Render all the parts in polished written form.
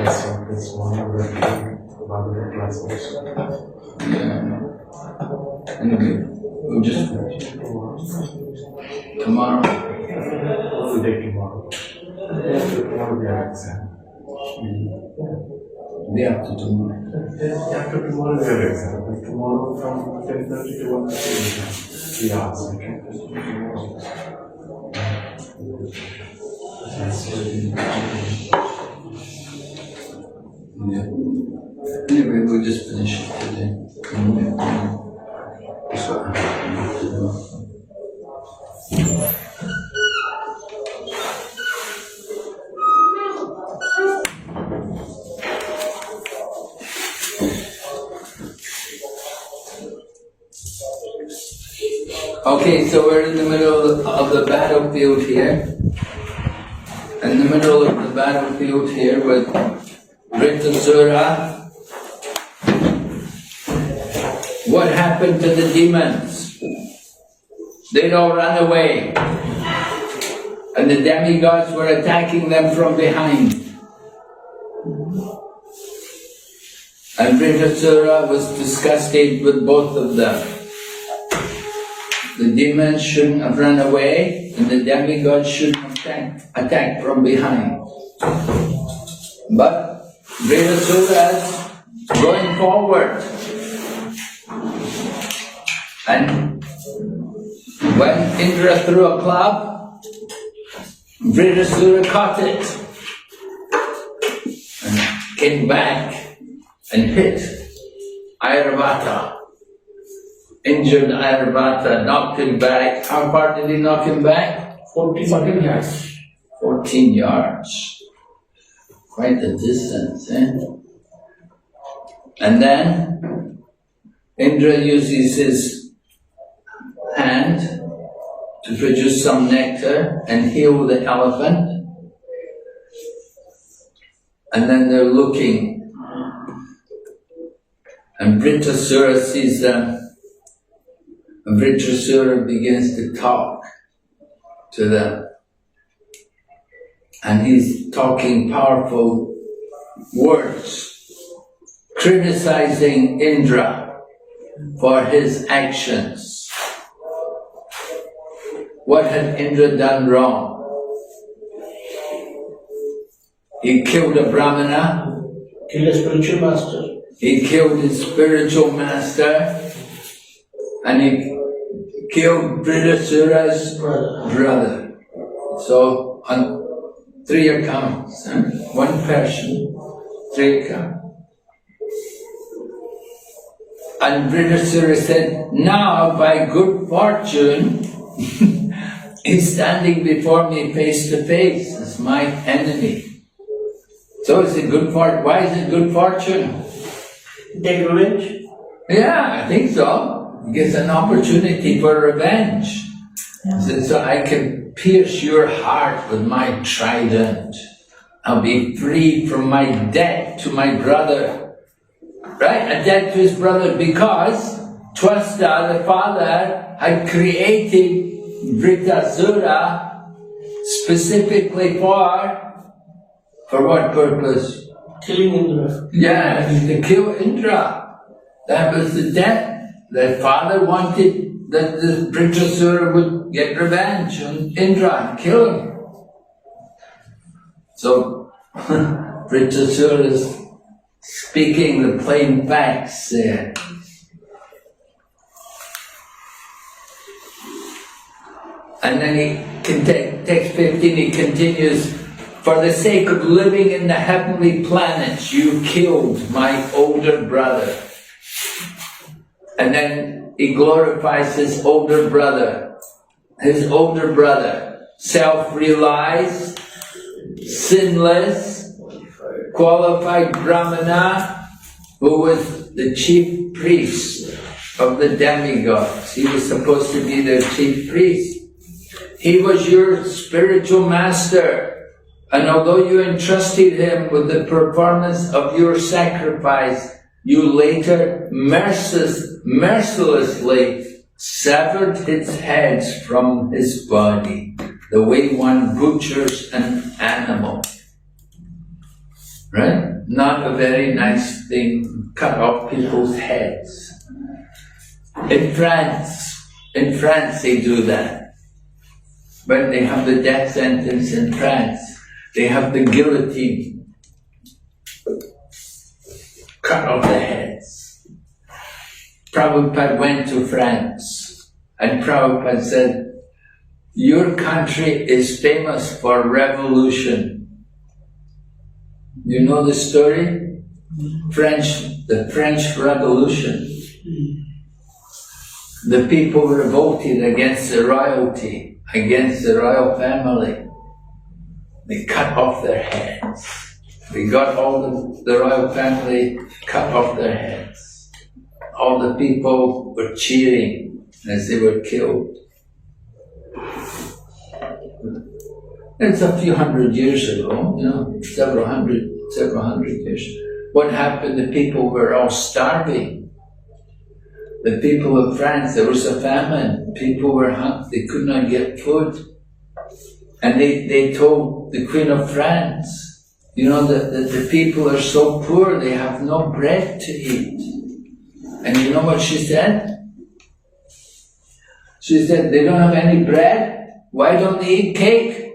this morning we are about the class also. Anyway, we'll just tomorrow. All day tomorrow. Tomorrow we have exam. Day after tomorrow. After tomorrow we have exam. But tomorrow from 10:30 to 1:30 we have 3 hours. Okay? Yeah. Anyway, we'll just finish it today. Okay, so we're in the middle of the battlefield here. In the middle of the battlefield here with Vritasura. What happened to the demons? They'd all run away. And the demigods were attacking them from behind. And Vritasura was disgusted with both of them. The demons shouldn't have run away, and the demigods shouldn't have attacked from behind. But Vritasura is going forward. And when Indra threw a club, Vritasura caught it and came back and hit Airavata. Injured Airavata, knocked him back. How far did he knock him back? 14 yards. 14 yards. Quite a distance, eh? And then Indra uses his hand to produce some nectar and heal the elephant. And then they're looking. And Vritasura sees them. And Vritasura begins to talk to them. And he's talking powerful words, criticizing Indra for his actions. What had Indra done wrong? He killed a Brahmana. Killed a spiritual master. He killed his spiritual master. And he killed Vritasura's brother. So, on 3 accounts, one person, 3 accounts. And Vritasura said, now by good fortune, he's standing before me face to face as my enemy. So is it good fortune? Why is it good fortune? Take revenge? Yeah, I think so. It gives an opportunity for revenge. So I can pierce your heart with my trident. I'll be free from my debt to my brother. Right? A debt to his brother because Twasta, the father, had created Vritasura specifically for what purpose? Killing Indra. Yeah, to kill Indra. That was the debt. The father wanted that the Vritasura would get revenge on Indra and kill him. So, Vritasura is speaking the plain facts there. And then he can text 15, he continues, for the sake of living in the heavenly planets, you killed my older brother. And then he glorifies his older brother. His older brother, self-realized, sinless, qualified Brahmana, who was the chief priest of the demigods. He was supposed to be their chief priest. He was your spiritual master. And although you entrusted him with the performance of your sacrifice, you later mercilessly severed his heads from his body, the way one butchers an animal. Right? not a very nice thing, cut off people's heads. In France they do that. When they have the death sentence in France, they have the guillotine. Cut off the heads. Prabhupada went to France and Prabhupada said, your country is famous for revolution. You know the story? The French Revolution. The people revolted against the royalty, against the royal family. They cut off their heads. They got all the royal family, cut off their heads. All the people were cheering as they were killed. It's a few hundred years ago, several hundred years. What happened? The people were all starving. The people of France, there was a famine. People were hungry, they could not get food. And they told the Queen of France, that the people are so poor, they have no bread to eat. And you know what she said? She said, they don't have any bread? Why don't they eat cake?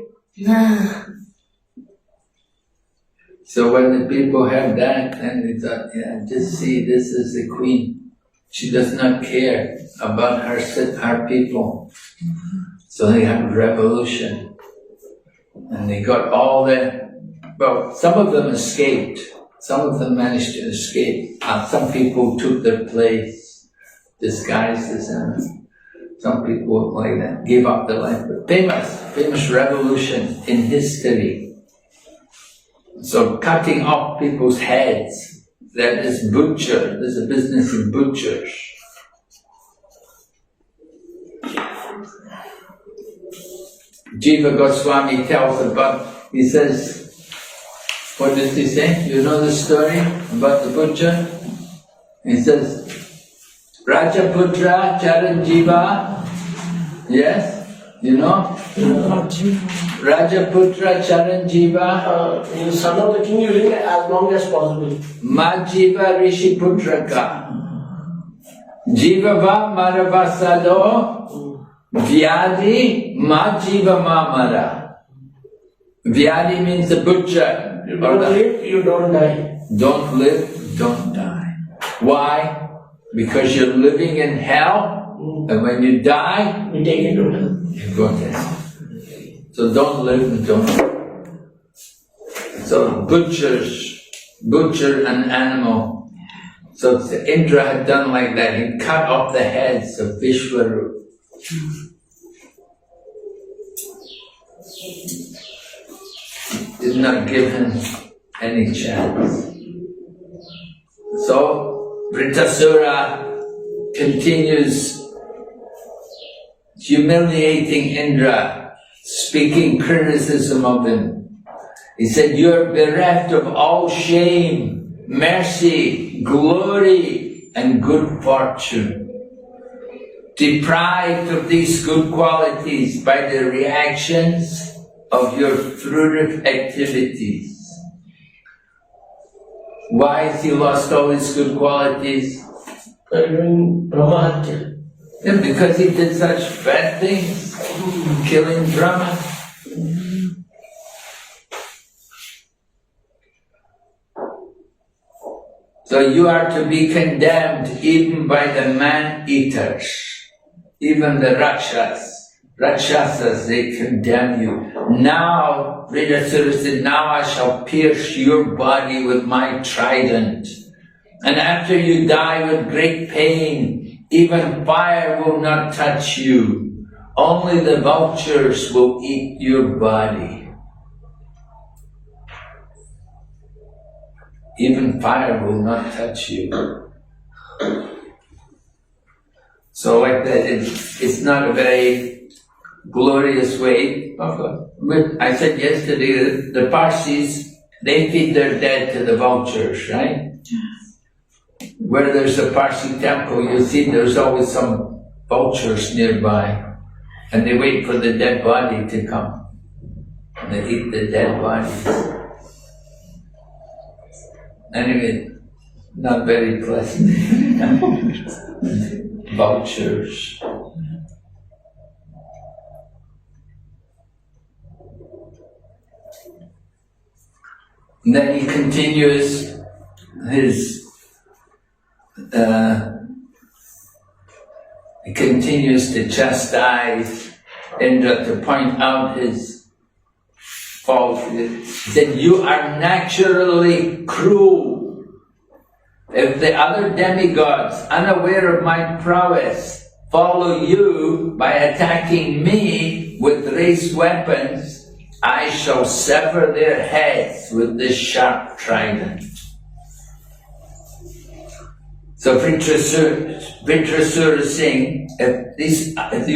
So when the people heard that, then they thought, just see, this is the queen. She does not care about her people. So they had revolution. And they got all some of them escaped. Some of them managed to escape. Some people took their place, disguised as them. Some people like that gave up their life. But famous revolution in history. So cutting off people's heads, that is butcher. There's a business in butchers. Jiva Goswami tells about, he says, what does he say? You know the story about the butcher? He says, Rajaputra Charanjiva, yes, you know? Rajaputra Charanjiva. In son of the king, you live as long as possible. Majiva Rishi Putraka. Jivava Maravasado Vyadi Majiva Mamara. Vyadi means the butcher. You don't live, you don't die. Don't live, don't die. Why? Because you're living in hell, and when you die, We take it to hell. you go to hell. So don't live and don't die. So butcher an animal. So Indra had done like that. He cut off the heads of Vishwarup. Did not give him any chance. So Vritasura continues humiliating Indra, speaking criticism of him. He said, you're bereft of all shame, mercy, glory, and good fortune. Deprived of these good qualities by the reactions of your fruitive activities. Why has he lost all his good qualities? By doing Brahmahatya. Yeah, because he did such bad things, killing Brahma. So you are to be condemned even by the man-eaters, even the Rakshasas, they condemn you. Now, Vritasura said, now I shall pierce your body with my trident. And after you die with great pain, even fire will not touch you. Only the vultures will eat your body. Even fire will not touch you. So like that, it's not a very glorious way. I said yesterday, the Parsis, they feed their dead to the vultures, right? Where there's a Parsi temple, you see there's always some vultures nearby. And they wait for the dead body to come. And they eat the dead bodies. Anyway, not very pleasant. Vultures. And then he continues his he continues to chastise Indra, to point out his faults. He said, "You are naturally cruel. If the other demigods, unaware of my prowess, follow you by attacking me with raised weapons, I shall sever their heads with this sharp trident." So Vritrasura is saying, if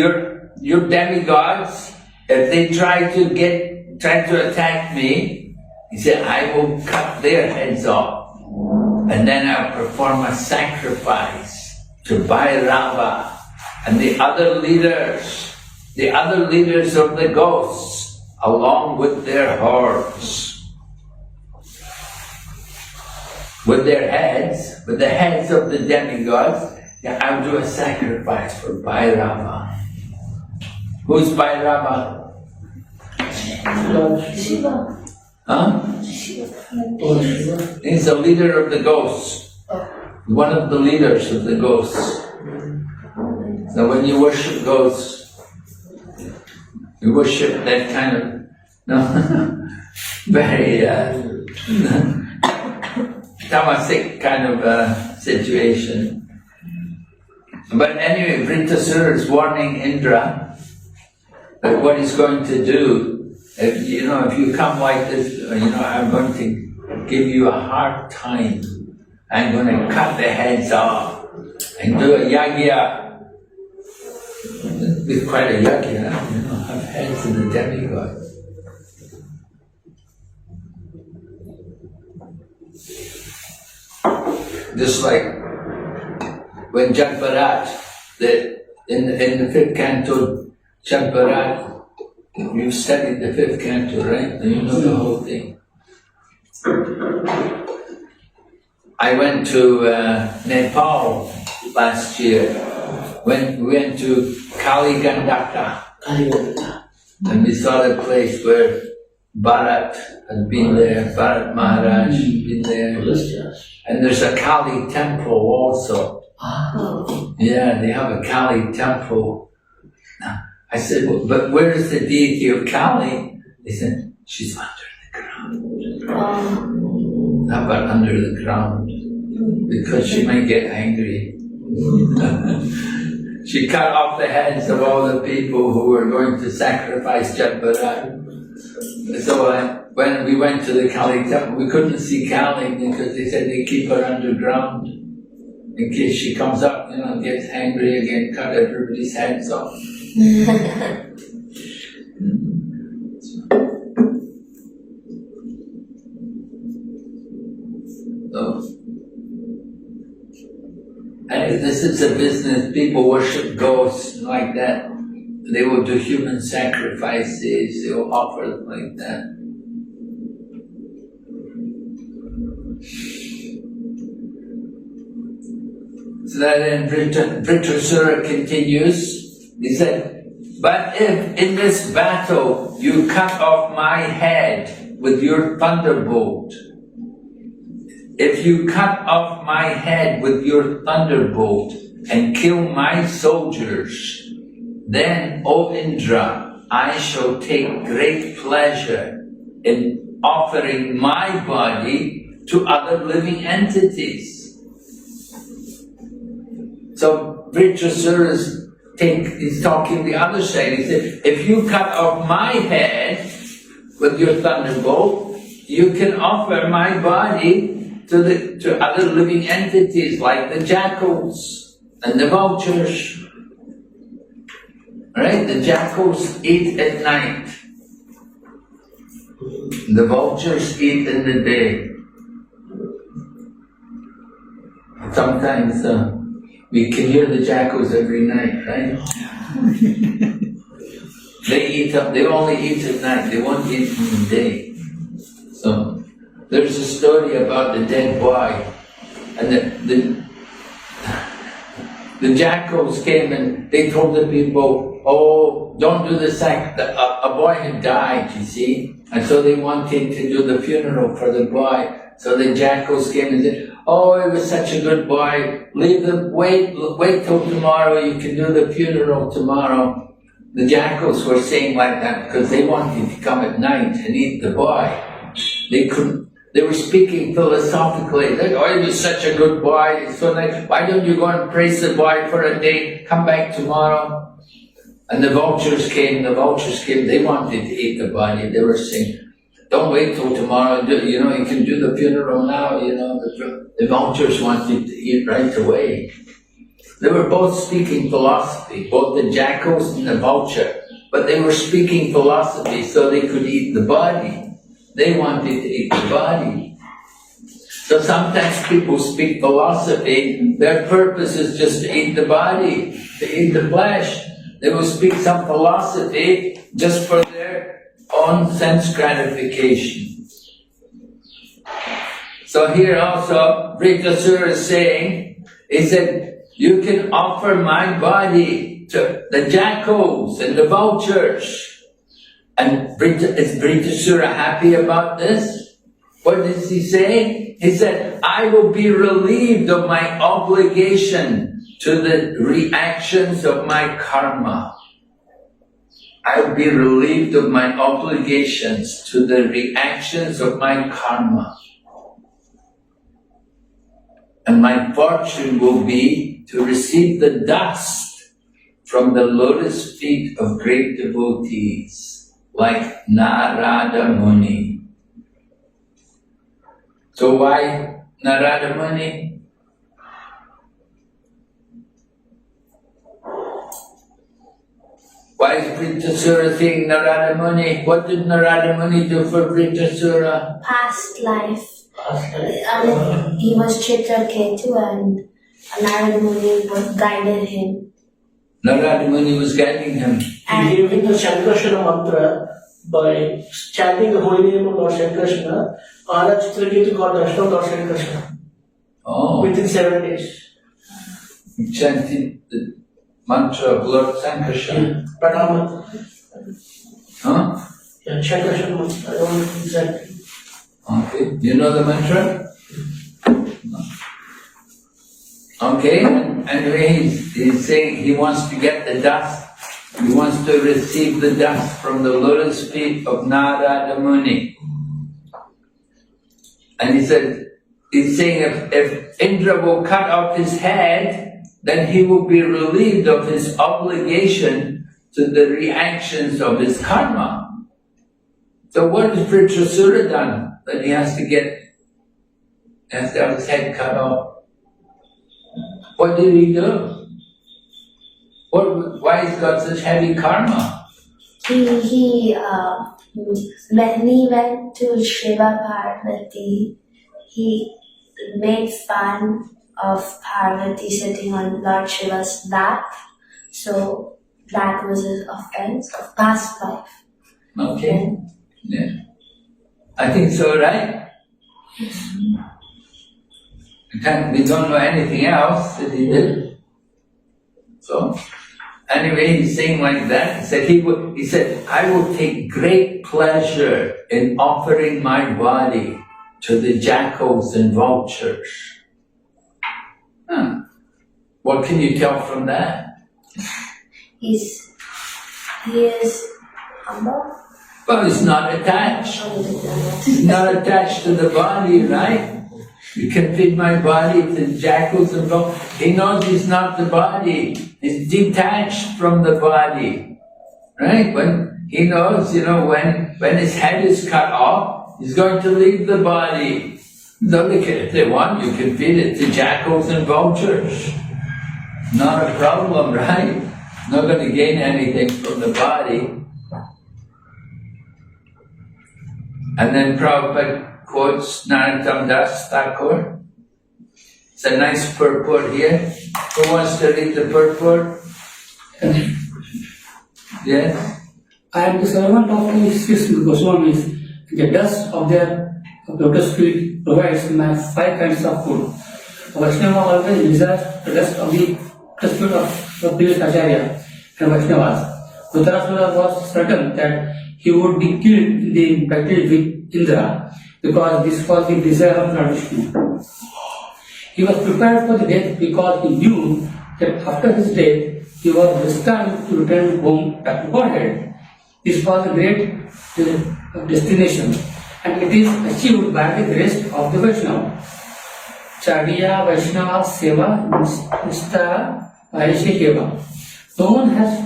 your demigods, if they try to attack me, he said, I will cut their heads off, and then I'll perform a sacrifice to Vaibhava and the other leaders of the ghosts, along with their hordes. With their heads, with the heads of the demigods, I'll do a sacrifice for Vaibhava. Who's Vaibhava? Shiva. Huh? Lord Shiva. He's the leader of the ghosts. One of the leaders of the ghosts. So when you worship ghosts, you worship that kind of, very tamasic kind of situation. But anyway, Vritrasura is warning Indra that what he's going to do, if you come like this, I'm going to give you a hard time. I'm going to cut the heads off and do a yagya. It's quite a yagya, have heads of the demigods. Just like when Jagbarat, in the fifth canto, Jagbarat, you've studied the fifth canto, right? You know the whole thing. I went to Nepal last year. We went to Kali Gandaka, and we saw the place where Bharat had been there, Bharat Maharaj had been there. And there's a Kali temple also. Yeah, they have a Kali temple. I said, well, but where is the deity of Kali? They said, she's under the ground. How about under the ground? Because she might get angry. She cut off the heads of all the people who were going to sacrifice Jagbarat. So when we went to the Kali temple, we couldn't see Kali because they said they keep her underground in case she comes up, gets angry again, cut everybody's heads off. So, and this is a business, people worship ghosts like that. They will do human sacrifices, they will offer them like that. So that then Vritrasura continues, he said, but if in this battle you cut off my head with your thunderbolt, if you cut off my head with your thunderbolt and kill my soldiers, then, O Indra, I shall take great pleasure in offering my body to other living entities. So Vritrasura is talking the other side. He said, if you cut off my head with your thunderbolt, you can offer my body to other living entities like the jackals and the vultures. Right? The jackals eat at night. The vultures eat in the day. Sometimes we can hear the jackals every night, right? They only eat at night, they won't eat in the day. So there's a story about the dead boy, and the jackals came and they told the people, oh, don't do the a boy had died, you see, and so they wanted to do the funeral for the boy. So the jackals came and said, oh, he was such a good boy, wait till tomorrow, you can do the funeral tomorrow. The jackals were saying like that because they wanted to come at night and eat the boy. They were speaking philosophically, like, oh, he was such a good boy, so nice. Why don't you go and praise the boy for a day, come back tomorrow? And the vultures came, they wanted to eat the body. They were saying, don't wait till tomorrow, you can do the funeral now, the vultures wanted to eat right away. They were both speaking philosophy, both the jackals and the vulture, but they were speaking philosophy so they could eat the body. They wanted to eat the body. So sometimes people speak philosophy, their purpose is just to eat the body, to eat the flesh. They will speak some philosophy just for their own sense gratification. So here also, Vritasura is saying, he said, you can offer my body to the jackals and the vultures. And is Vritasura happy about this? What does he say? He said, I will be relieved of my obligation to the reactions of my karma. I will be relieved of my obligations to the reactions of my karma. And my fortune will be to receive the dust from the lotus feet of great devotees, like Narada Muni. So why Narada Muni? Why is Vritasura saying Narada Muni? What did Narada Muni do for Vritasura? Past life. He was Chitraketu and Narada Muni guided him. Narada Muni was guiding him. He gave him the Shankarshana mantra by chanting the holy name of Lord Shankarshana. Maharaj Chitraketu got darshan of Lord Shankarshana. Oh. Within 7 days. He chanted the mantra of Lord Sankarshan. Pranam. Huh? Yeah, Shankarshana mantra. I don't know exactly. Okay. Do you know the mantra? No. Okay. Anyway, he's saying he wants to get the dust. He wants to receive the dust from the lotus feet of Narada Muni. And he said, he's saying if Indra will cut off his head, then he will be relieved of his obligation to the reactions of his karma. So what has Vritasura done that he has to have his head cut off? What did he do? Why has he got such heavy karma? When he went to Shiva Parvati, he made fun of Parvati sitting on Lord Shiva's lap. So that was his offense of past life. Okay. Yeah. I think so, right? We don't know anything else that he did. So, anyway, he's saying like that. He said, I will take great pleasure in offering my body to the jackals and vultures. What can you tell from that? He is humble. Well, he's not attached. He's not attached to the body, right? You can feed my body to the jackals and vultures. He knows he's not the body. He's detached from the body, right? When he knows, when his head is cut off, he's going to leave the body. So if they want, you can feed it to jackals and vultures. Not a problem, right? Not going to gain anything from the body. And then Prabhupada quotes Narottam Das Thakur. It's a nice purport here. Who wants to read the purport? Yes? I am the servant of the Swiss Goswamis. The dust of their lotus tree provides 5 kinds of food. A Vaishnava always desires the rest of the lotus fruit of the previous Acharya and Vaishnavas. Dhritarashtra was certain that he would be killed in the battle with Indra because this was the desire of Lord Vishnu. He was prepared for the death because he knew that after his death he was destined to return home back to Godhead. This was a great destination and it is achieved by the rest of the Vaishnava. Chadiya Vaishnava Seva Nistara Vaishekeva. No one has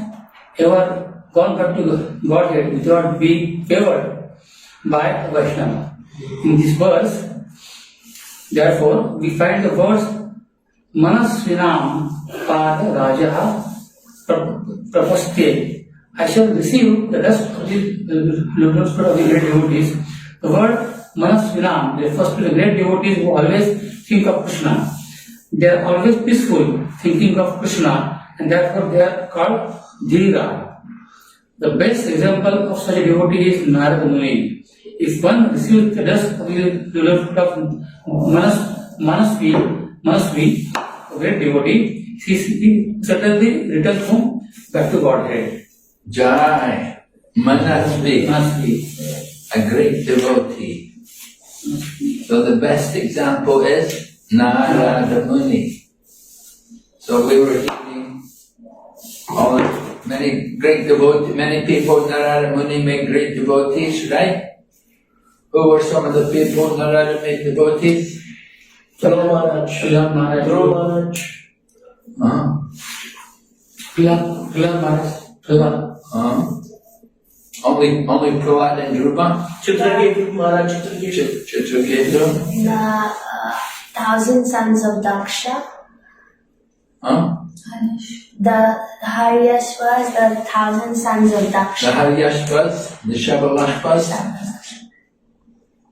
ever gone back to Godhead without being favored by a Vaishnava. In this verse, therefore, we find the words Manasvinam Pada Rajaha Prapaste. I shall receive the rest of the lotus fruit of the great devotees. The word Manasvinam refers to the great devotees who always think of Krishna. They are always peaceful, thinking of Krishna, and therefore they are called Dhira. The best example of such a devotee is Narada Muni. If one receives the dust of the lotus fruit of Manasvi, a great devotee, he certainly returns home back to Godhead. Jai Manasvi, a great devotee. So the best example is Narada Muni. So we were hearing many great devotees, many people, Narada Muni made great devotees, right? Who were some of the people Narada made devotees? Dhruva Maharaj. Only Prahlad and Dhruva? Chitraketu Maharaj, Chitraketu. Chitraketu? The 1,000 sons of Daksha. The Haryashvas, the 1,000 sons of The Daksha. Haryashvas, the Shabalashvas?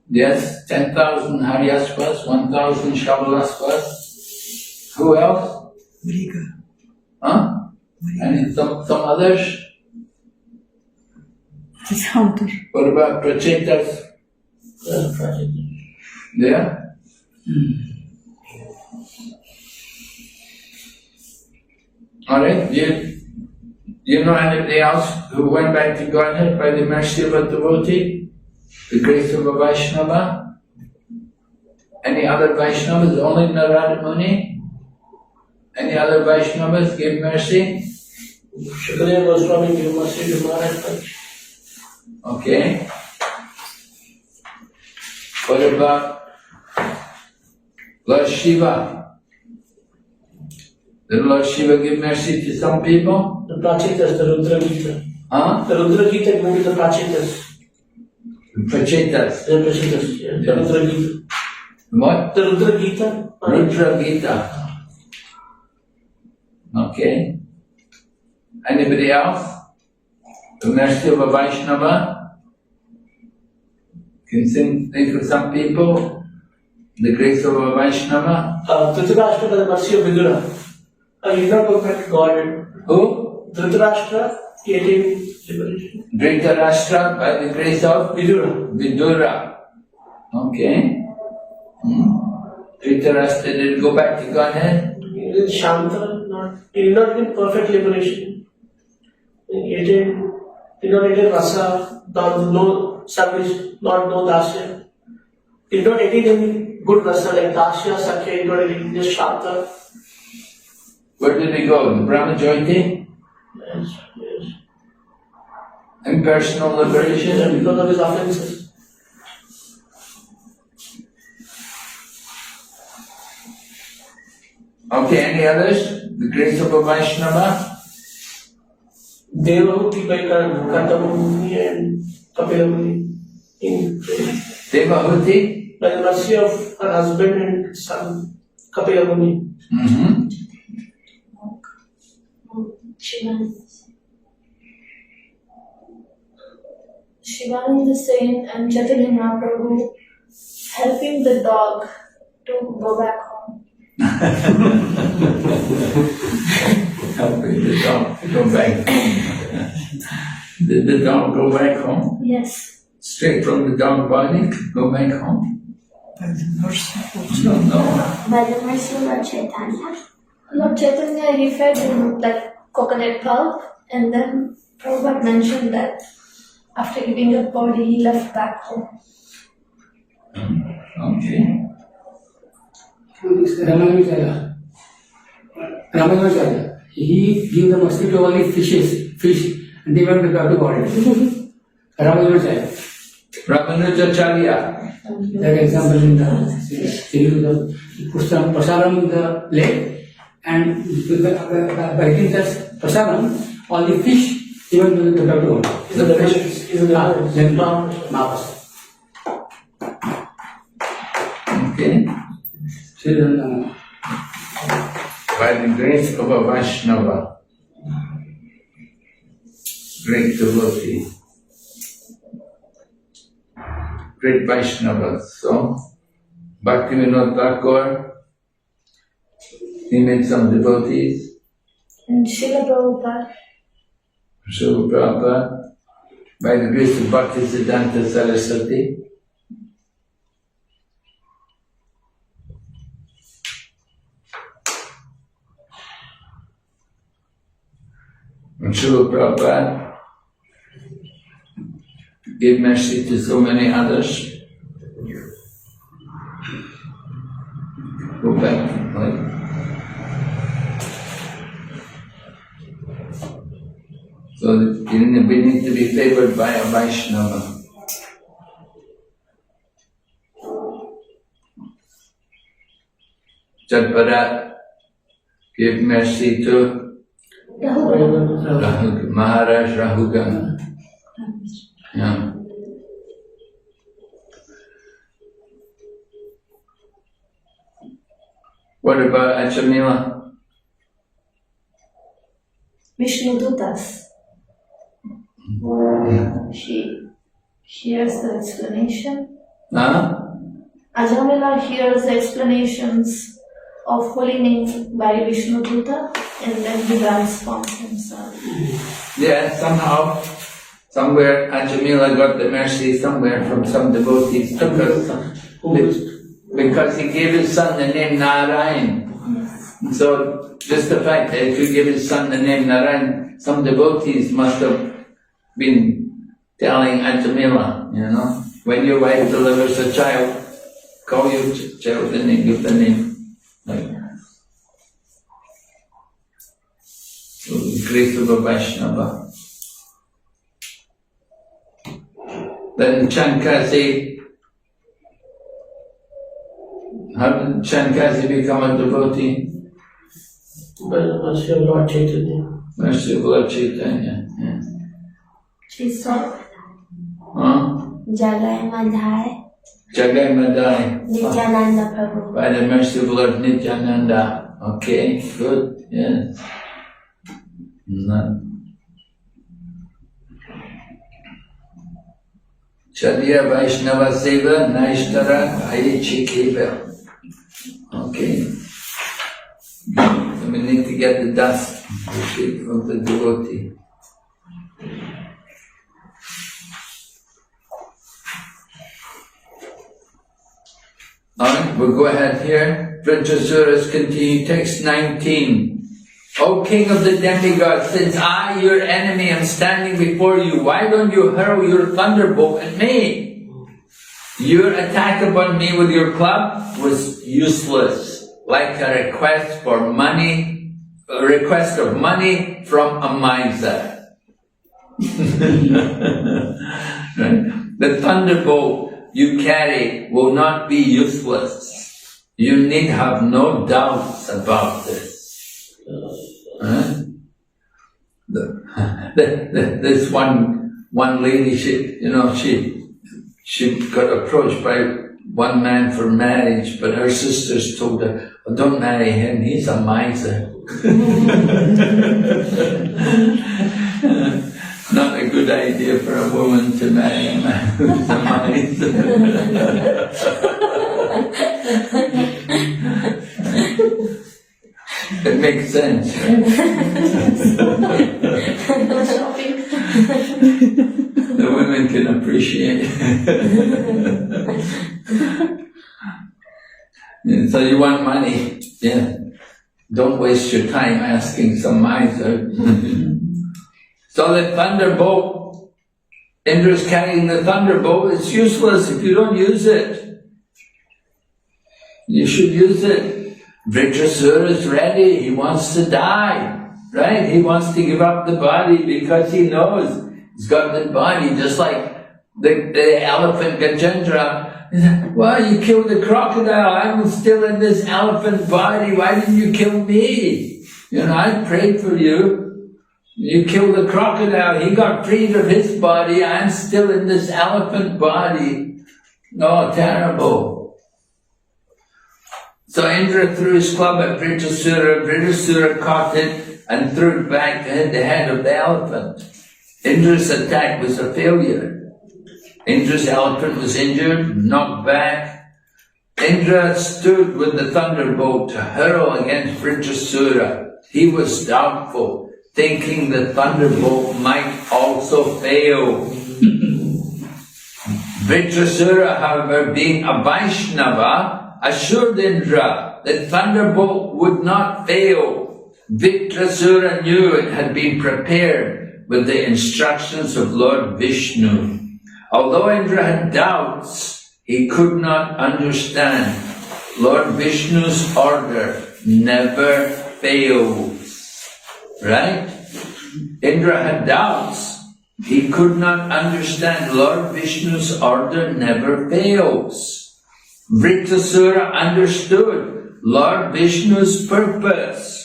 Yes, 10,000 Haryashvas, 1,000 Shabalashvas. Who else? And some others? What about Prachetas? There? Alright, do you know anybody else who went back to Godhead by the mercy of a devotee? The grace of a Vaishnava? Any other Vaishnavas? Only Narada Muni? Any other Vaishnavas give mercy? Shukadeva Goswami gave mercy to Maharaj. Okay. What about Lord Shiva? Did Lord Shiva give mercy to some people? The Prachetas, the Rudra Gita. The Rudra Gita given to the Prachetas. Prachetas. The Prachetas, yeah. The Rudra Gita. What? The Rudra Gita. Rudra Gita. Okay. Anybody else? The mercy of a Vaishnava? Can think of some people? The grace of a Vaishnava? Dhritarashtra by the mercy of Vidura. He did not go back to God. Who? Dhritarashtra, he attained liberation. Dhritarashtra by the grace of Vidura. Vidura. Okay. Dhritarashtra did go back to Godhead? He did Shanta, he did not get perfect liberation. He did not attain rasa, no service, not no dasya. He did not attain any good rasa like dasya, sakya, he did not attain just Shanta. Where did he go? The Brahmajyoti? Yes. Impersonal liberation? Yeah, because of his offenses. Okay, any others? The grace of a Vaishnava? Devahuti by Kartamuni and Kapilamuni in Devahuti? by the mercy of her husband and son, Kapilamuni. Shivananda Saint and Chaitanya Mahaprabhu helping the dog to go back home. Helping the dog to go back home. Did the dog go back home? Yes. Straight from the dog body, go back home. No, no. By the mercy of Lord Chaitanya. Lord Chaitanya, he fed him like coconut pulp, and then Prabhupada mentioned that after eating that body, he left back home. Okay. Ramanujacharya, he gave the mosquito only fish, and they went back to body. Ramanujacharya. Ramanujacharya. That example in the series, he put some prasadam in the lake, and by eating that prasadam, all the fish even back to body. Is the fish? Is the Mapas. Okay. By the grace of a Vaishnava, great devotee, great Vaishnava. So, Bhaktivinoda Thakur, he made some devotees. And Srila Prabhupada. Srila Prabhupada, by the grace of Bhakti Siddhanta Saraswati, and Srila Prabhupada gave mercy to so many others. Go back, like. So we need to be favored by a Vaishnava. Jadbharat gave mercy to Maharaj Rahugan. Yeah. What about Achamila? Vishnu Dutas. She hears the explanation. Huh? Ajamila hears the explanations of holy name by Vishnu Duta, and then he transforms himself. Yeah, somehow, somewhere Ajamila got the mercy somewhere from some devotees because he gave his son the name Narayan. So just the fact that if you give his son the name Narayan, some devotees must have been telling Ajamila, you know, when your wife delivers a child, call your child the name, give the name. Like, so the grace of a Vaishnava. Then Chankasi, how did Chankasi become a devotee? By the mercy of Lord Chaitanya. Mercy of Lord Chaitanya. Yeah. She saw Jagai Madhai. Jagai Madai. Nityananda Prabhu. By the mercy of Lord Nityananda. Okay, good, yes. Chadiya Vaishnava Seva Naishtara Aichikeva. Okay. So we need to get the dust of the devotee. Alright, we'll go ahead here. Vrajasuras continue, text 19. O king of the demigods, since I, your enemy, am standing before you, why don't you hurl your thunderbolt at me? Your attack upon me with your club was useless, like a request for money, a request of money from a miser. Right? The thunderbolt you carry will not be useless. You need have no doubts about this. This one lady, she got approached by one man for marriage, but her sisters told her, oh, don't marry him, he's a miser. Not a good idea for a woman to marry a man who's a miser. It makes sense. The women can appreciate appreciate. So you want money? Yeah. Don't waste your time asking some miser. So the thunderbolt, Indra's carrying the thunderbolt. It's useless if you don't use it. You should use it. Vritrasura is ready. He wants to die, right? He wants to give up the body because he knows he's got the body, just like the elephant Gajendra. He said, well, you killed the crocodile. I'm still in this elephant body. Why didn't you kill me? I prayed for you. You killed the crocodile. He got freed of his body. I'm still in this elephant body. No, terrible. So Indra threw his club at Vritrasura. Vritrasura caught it and threw it back to hit the head of the elephant. Indra's attack was a failure. Indra's elephant was injured, knocked back. Indra stood with the thunderbolt to hurl against Vritrasura. He was doubtful, thinking the thunderbolt might also fail. Vritrasura, however, being a Vaishnava, assured Indra that thunderbolt would not fail. Vritrasura knew it had been prepared with the instructions of Lord Vishnu. Although Indra had doubts, he could not understand. Lord Vishnu's order never fails. Right? Indra had doubts. He could not understand. Lord Vishnu's order never fails. Vritrasura understood Lord Vishnu's purpose.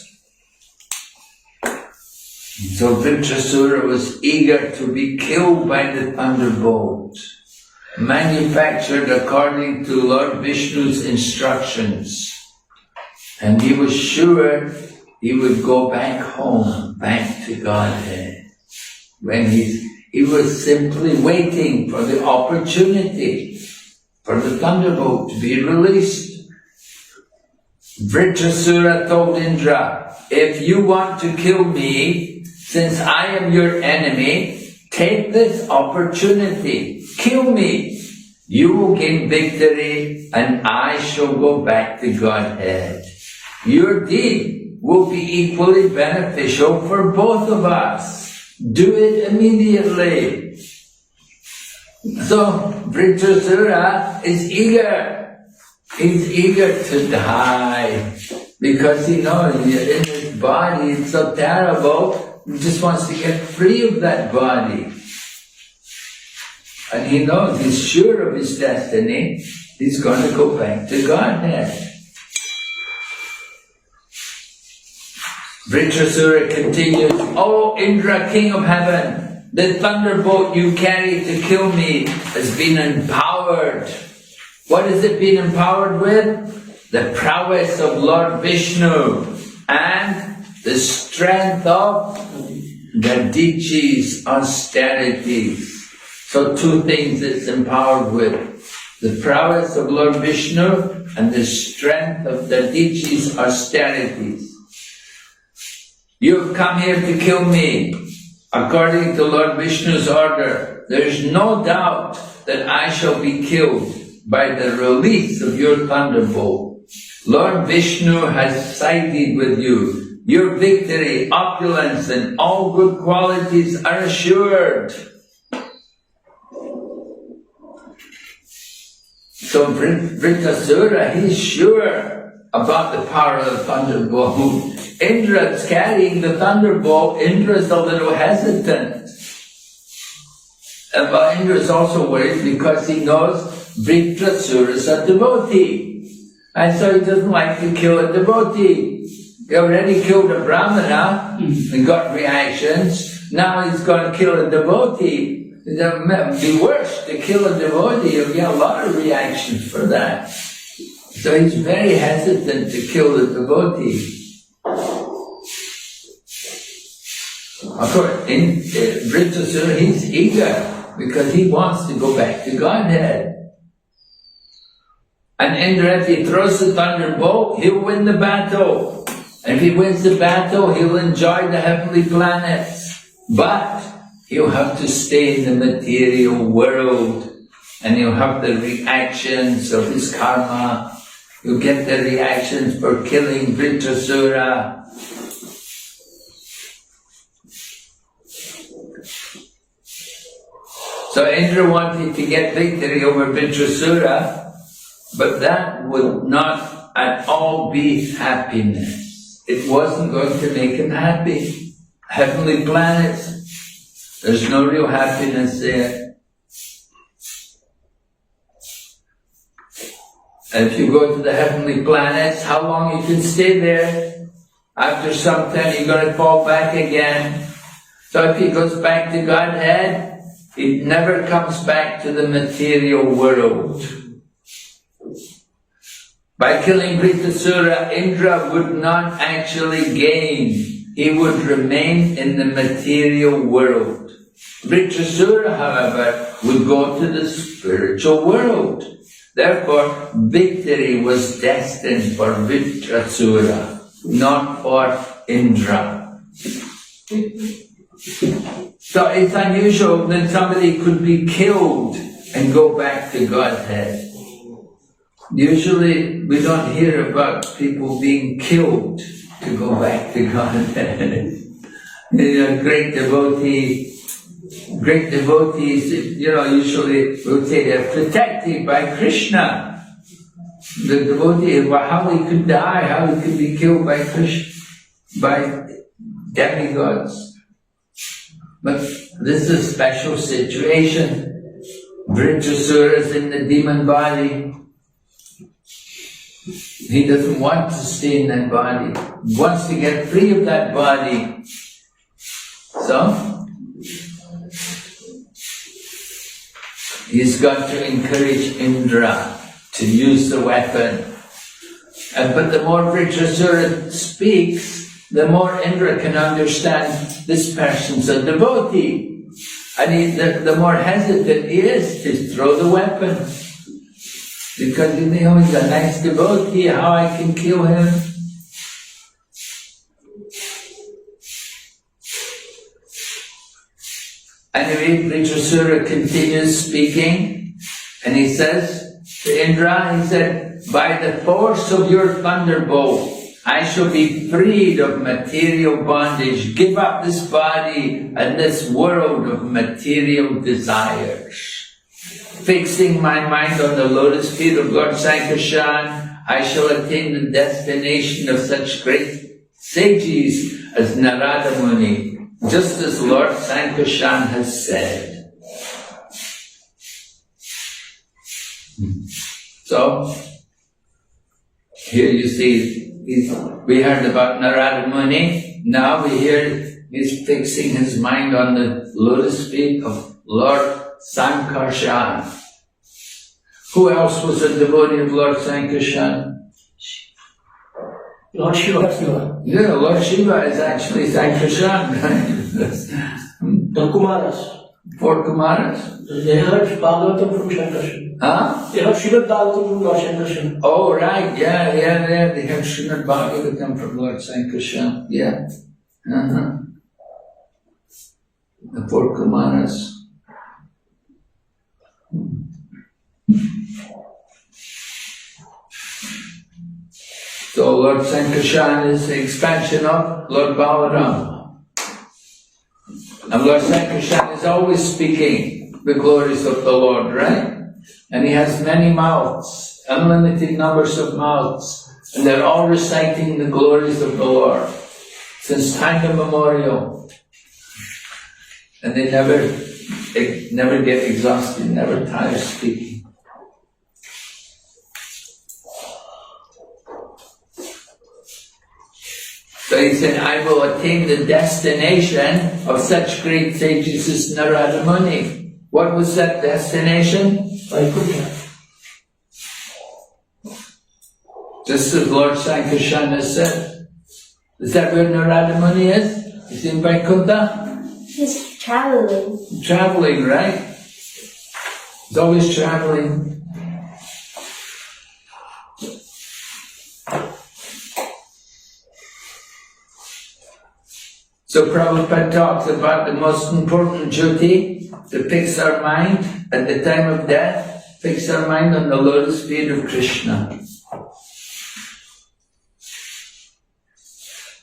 So Vritrasura was eager to be killed by the thunderbolt, manufactured according to Lord Vishnu's instructions. And he was sure he would go back home, back to Godhead. When he was simply waiting for the opportunity for the thunderbolt to be released. Vritrasura told Indra, if you want to kill me, since I am your enemy, take this opportunity. Kill me. You will gain victory and I shall go back to Godhead. Your deed will be equally beneficial for both of us. Do it immediately. So Vritrasura is eager. He's eager to die because he knows in his body it's so terrible. He just wants to get free of that body. And he knows, he's sure of his destiny. He's going to go back to Godhead. Vritrasura continues, O Indra, king of heaven, the thunderbolt you carry to kill me has been empowered. What has it been empowered with? The prowess of Lord Vishnu and the strength of Dadichi's austerities. So two things it's empowered with. The prowess of Lord Vishnu and the strength of Dadichi's austerities. You have come here to kill me. According to Lord Vishnu's order, there is no doubt that I shall be killed by the release of your thunderbolt. Lord Vishnu has sided with you. Your victory, opulence, and all good qualities are assured. So Vritrasura, he's sure about the power of the thunderbolt. Indra's carrying the thunderbolt. Indra's a little hesitant. But Indra's also worried because he knows Vritrasura is a devotee. And so he doesn't like to kill a devotee. He already killed a brahmana and got reactions. Now he's going to kill a devotee. It would be worse to kill a devotee. He'll get a lot of reactions for that. So he's very hesitant to kill the devotee. Of course, in Vritrasura, he's eager because he wants to go back to Godhead. And Indra, if he throws the thunderbolt, he'll win the battle. And if he wins the battle, he'll enjoy the heavenly planets. But he'll have to stay in the material world, and he'll have the reactions of his karma. He'll get the reactions for killing Vritrasura. So Indra wanted to get victory over Vritrasura, but that would not at all be happiness. It wasn't going to make him happy. Heavenly planets, there's no real happiness there. And if you go to the heavenly planets, how long you can stay there? After some time you're going to fall back again. So if he goes back to Godhead, it never comes back to the material world. By killing Vritrasura, Indra would not actually gain. He would remain in the material world. Vritrasura, however, would go to the spiritual world. Therefore, victory was destined for Vritrasura, not for Indra. So it's unusual that somebody could be killed and go back to Godhead. Usually we don't hear about people being killed to go back to Godhead. Great devotees, usually we'll say they're protected by Krishna. The devotee, how he could die, how he could be killed by Krishna, by demigods. But this is a special situation. Vritrasura is in the demon body. He doesn't want to stay in that body. He wants to get free of that body. So, he's got to encourage Indra to use the weapon. But the more Vritrasura speaks, the more Indra can understand this person's a devotee. And the more hesitant he is to throw the weapon. Because he's a nice devotee, how I can kill him? Anyway, Vritrasura continues speaking, and he says to Indra, he said, by the force of your thunderbolt, I shall be freed of material bondage. Give up this body and this world of material desires. Fixing my mind on the lotus feet of Lord Sankarshan, I shall attain the destination of such great sages as Narada Muni, just as Lord Sankarshan has said. So, here you see, we heard about Narada Muni, now we hear he's fixing his mind on the lotus feet of Lord Sankarshan. Who else was a devotee of Lord Sankarshan? Lord Shiva. Yeah, Lord Shiva is actually Sankarshan, right? The Kumaras. 4 Kumaras. They heard Bhagavatam from Sankarshan. Huh? They heard Srimad Bhagavatam from Lord Sankarshan. Oh, right, yeah, they have Srimad Bhagavatam from Lord Sankarshan, yeah. The 4 Kumaras. So Lord Sankarshan is the expansion of Lord Balaram. And Lord Sankarshan is always speaking the glories of the Lord, right? And he has many mouths, unlimited numbers of mouths, and they're all reciting the glories of the Lord since time immemorial. And they never get exhausted, never tire speaking. So he said, I will attain the destination of such great sages as Narada Muni. What was that destination? Vaikuntha. Just as Lord Sankarshan has said. Is that where Narada Muni is? He's in Vaikuntha? He's traveling. Traveling, right? He's always traveling. So Prabhupada talks about the most important duty, to fix our mind at the time of death, fix our mind on the lotus feet of Krishna.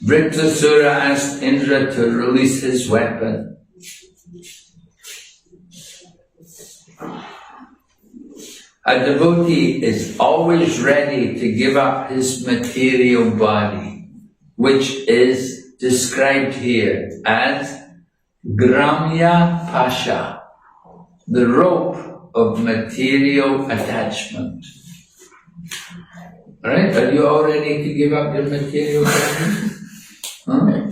Vritrasura asked Indra to release his weapon. A devotee is always ready to give up his material body, which is described here as Gramya Pasha, the rope of material attachment. Alright, are you all ready to give up your material body? Huh?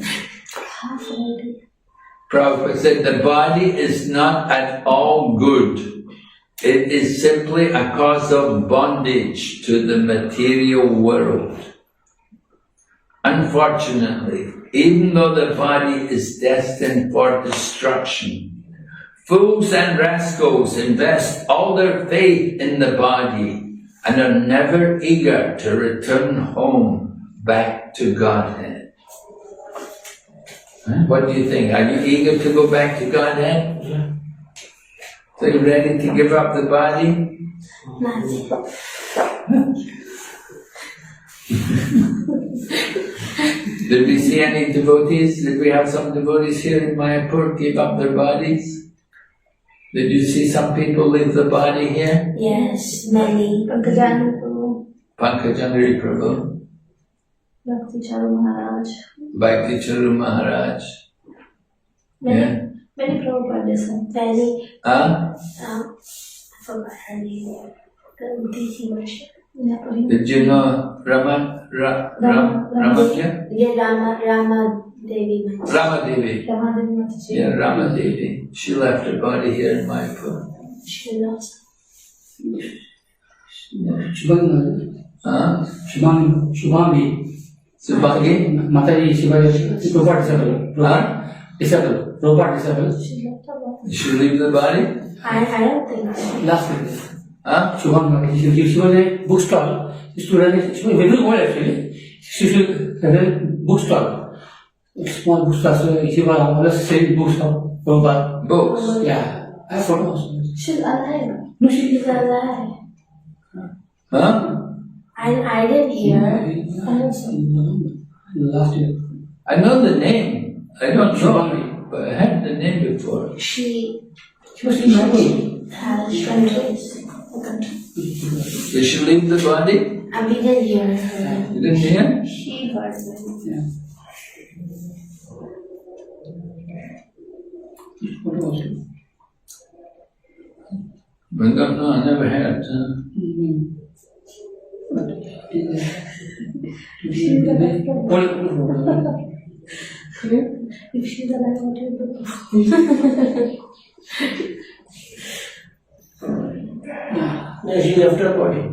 Prabhupada said the body is not at all good. It is simply a cause of bondage to the material world. Unfortunately, even though the body is destined for destruction, fools and rascals invest all their faith in the body and are never eager to return home back to Godhead. Huh? What do you think? Are you eager to go back to Godhead? Yeah. So you ready to give up the body? Did we see any devotees? Did we have some devotees here in Mayapur give up their bodies? Did you see some people leave the body here? Yes, many. Pankajangari Prabhu, Bhakti Charu Maharaj. Bhakti Charu Maharaj. Yeah. Many Prabhupada disciples. Many. Huh? I forgot her name. The DC worship. Did you know Ramakya? Yeah, Rama Devi. Rama Devi. Yeah, Rama Devi. She left her body here in Mayapur. She lost. Huh? Shubhangi. Subhangi? Mataji Shivaji, Prabhupada disciple. Prabhupada disciple. Did she leave the body? I don't think so. Last week. Huh? Shubhangi. She was a bookstall. She was very old actually. She was a bookstall. Small bookstall. So she was always selling books of Prabhupada. Books. Yeah. I forgot. She's alive. No, She's alive. Huh? I didn't hear. Last year. I know the name. I don't know, but I had the name before. She was in Mayapur. has countries. Did she leave the body? And we didn't hear her. You didn't hear? She heard me. Yeah. What was it? I don't know, I never had. If she's alive, what will you Yeah, she left her body.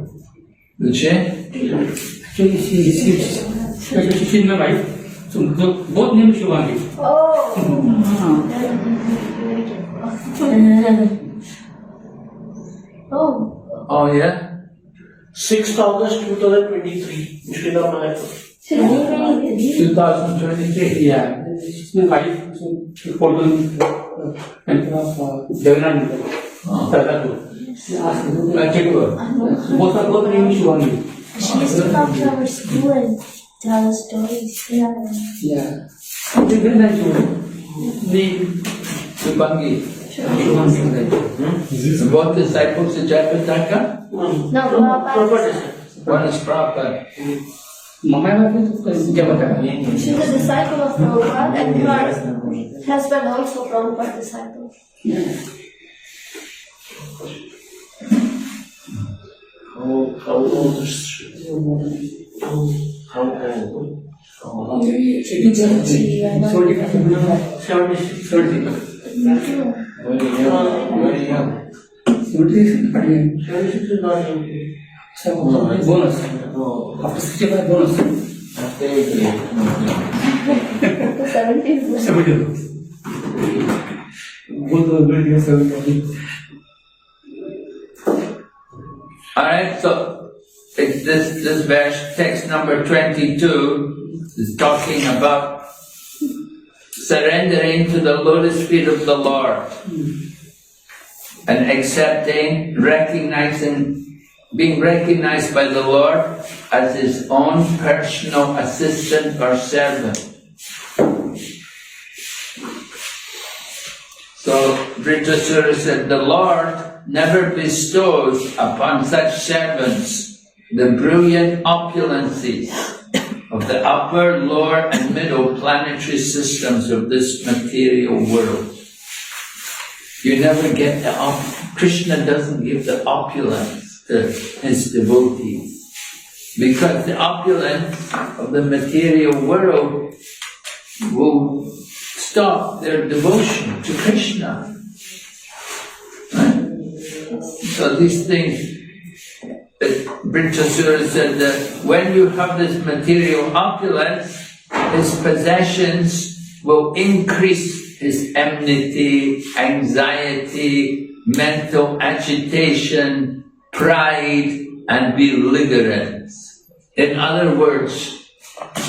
Did she? Actually, she's my wife. So both names Shubhangi. Oh yeah? 6th August 2023, Srila Mayapur. 2023. Yeah, she's my wife. So she followed the temple of Jagannath. She asked me. Both names Shubhangi. She used to come to our school and tell us stories. Yeah. It's very nice to Subhangi. Shubhangi. Both disciples of Jayapataka? No, Prabhupada. One is Prabhupada. My wife is Jagataka. She's a disciple of Prabhupada and her husband also Prabhupada disciple. Yeah. How old is she? How old? 76. Very young. 76 76 is not young. So, bonus. After 65 bonus. After 80. After 70. 70. Both are very 70. Alright, so it's this verse, text number 22, is talking about surrendering to the lotus feet of the Lord and accepting, recognizing, being recognized by the Lord as his own personal assistant or servant. So Vritrasura said, the Lord never bestows upon such servants the brilliant opulences of the upper, lower and middle planetary systems of this material world. You never get the Krishna doesn't give the opulence to his devotees, because the opulence of the material world will stop their devotion to Krishna. Right? So these things, Vritrasura said that when you have this material opulence, his possessions will increase his enmity, anxiety, mental agitation, pride, and belligerence. In other words,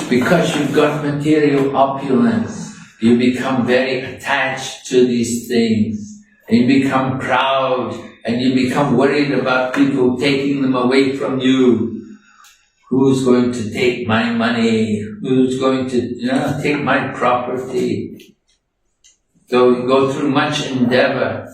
because you've got material opulence, you become very attached to these things, and you become proud, and you become worried about people taking them away from you. Who's going to take my money? Who's going to take my property? So you go through much endeavor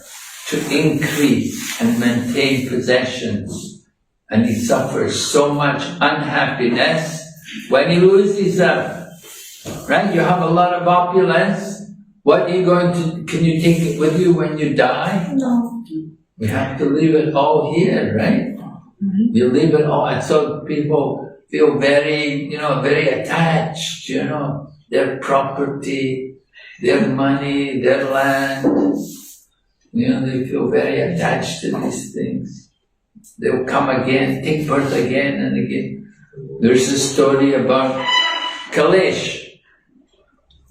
to increase and maintain possessions, and he suffers so much unhappiness when he loses them. Right? You have a lot of opulence. What are you going to, can you take it with you when you die? No. We have to leave it all here, right? Mm-hmm. You leave it all, and so people feel very, very attached, their property, their money, their land. They feel very attached to these things. They'll come again, take birth again and again. There's a story about Kailash.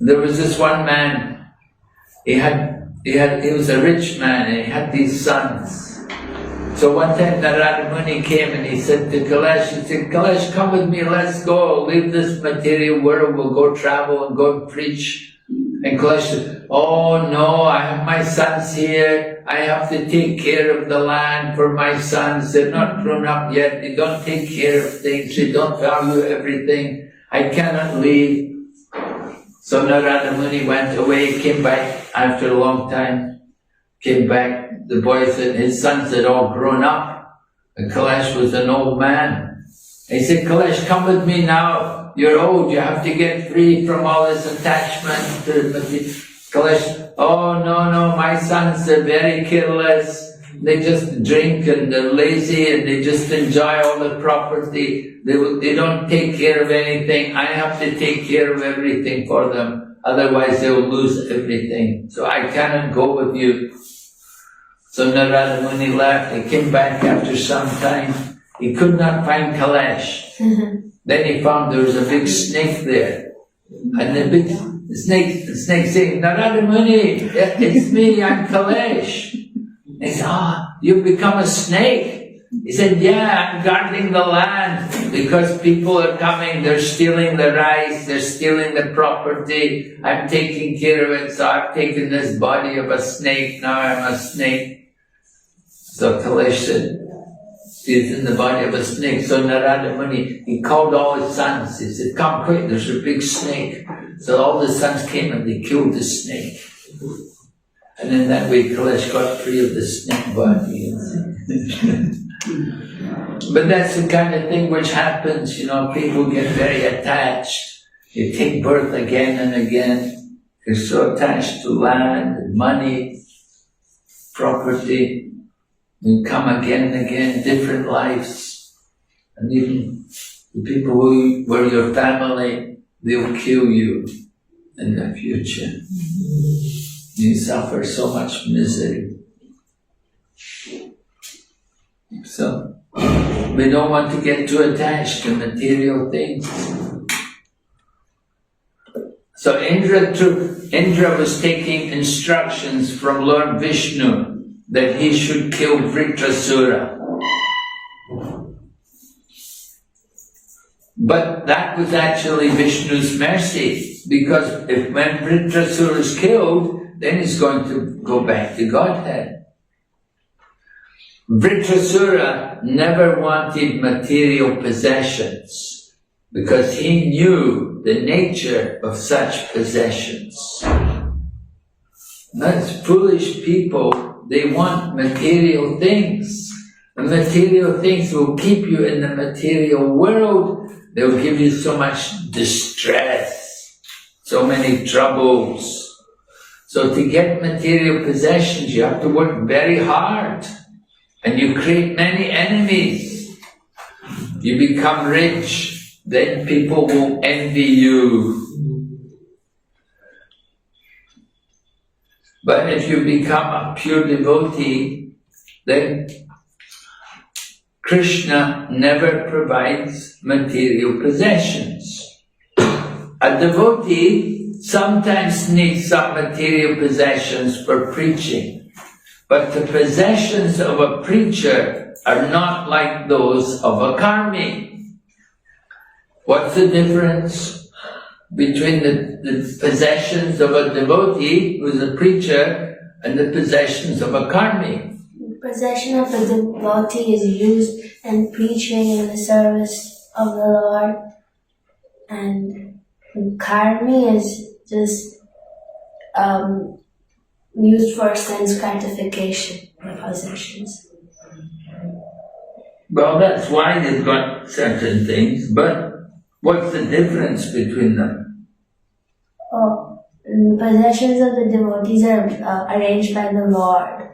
There was this one man, he was a rich man and he had these sons. So one time Narada Muni came and he said to Kailash, come with me, let's go, leave this material world, we'll go travel and go and preach. And Kailash said, oh no, I have my sons here, I have to take care of the land for my sons, they're not grown up yet, they don't take care of things, they don't value everything, I cannot leave. So Narada Muni went away, came back after a long time, came back, the boys and his sons had all grown up, and Kailash was an old man. He said, Kailash, come with me now, you're old, you have to get free from all this attachment to material. Kailash, oh no, my sons are very careless, they just drink and they're lazy and they just enjoy all the property. They don't take care of anything. I have to take care of everything for them. Otherwise they will lose everything. So I cannot go with you. So Narada Muni left. He came back after some time. He could not find Kailash. Then he found there was a big snake there. And the snake saying, Narada Muni, it's me, I'm Kailash. He said, you've become a snake. He said, yeah, I'm guarding the land because people are coming, they're stealing the rice, they're stealing the property. I'm taking care of it, so I've taken this body of a snake, now I'm a snake. So Kailash said, he's in the body of a snake. So Narada Muni, he called all his sons. He said, come quick, there's a big snake. So all the sons came and they killed the snake. And in that way, Kailash got free of the snake body. But that's the kind of thing which happens, people get very attached. They take birth again and again. They're so attached to land, money, property. You come again and again, different lives. And even the people who were your family, they'll kill you in the future. You suffer so much misery. So, we don't want to get too attached to material things. So Indra was taking instructions from Lord Vishnu that he should kill Vritrasura. But that was actually Vishnu's mercy, because if when Vritrasura is killed, then he's going to go back to Godhead. Vritrasura never wanted material possessions, because he knew the nature of such possessions. That's foolish people, they want material things. And material things will keep you in the material world. They'll give you so much distress, so many troubles. So to get material possessions, you have to work very hard. And you create many enemies. You become rich, then people will envy you. But if you become a pure devotee, then Krishna never provides material possessions. A devotee sometimes needs some material possessions for preaching, but the possessions of a preacher are not like those of a karmi. What's the difference between the possessions of a devotee who is a preacher and the possessions of a karmi? The possession of a devotee is used in preaching in the service of the Lord, and karmi is just used for sense gratification or possessions. Well, that's why they've got certain things, but what's the difference between them? Oh, the possessions of the devotees are arranged by the Lord.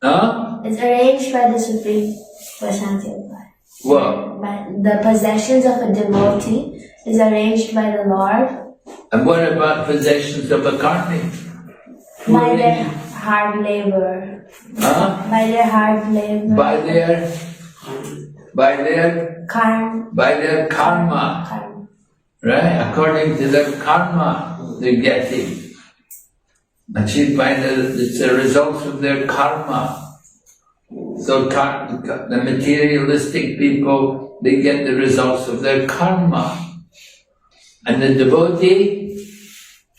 Huh? It's arranged by the Supreme Personality of God. What? The possessions of a devotee is arranged by the Lord. And what about possessions of a karmi? By their hard labor. Huh? By their hard labor. By their karma. Right? According to their karma, they get it. Achieved by it's the results of their karma. So the materialistic people, they get the results of their karma. And the devotee,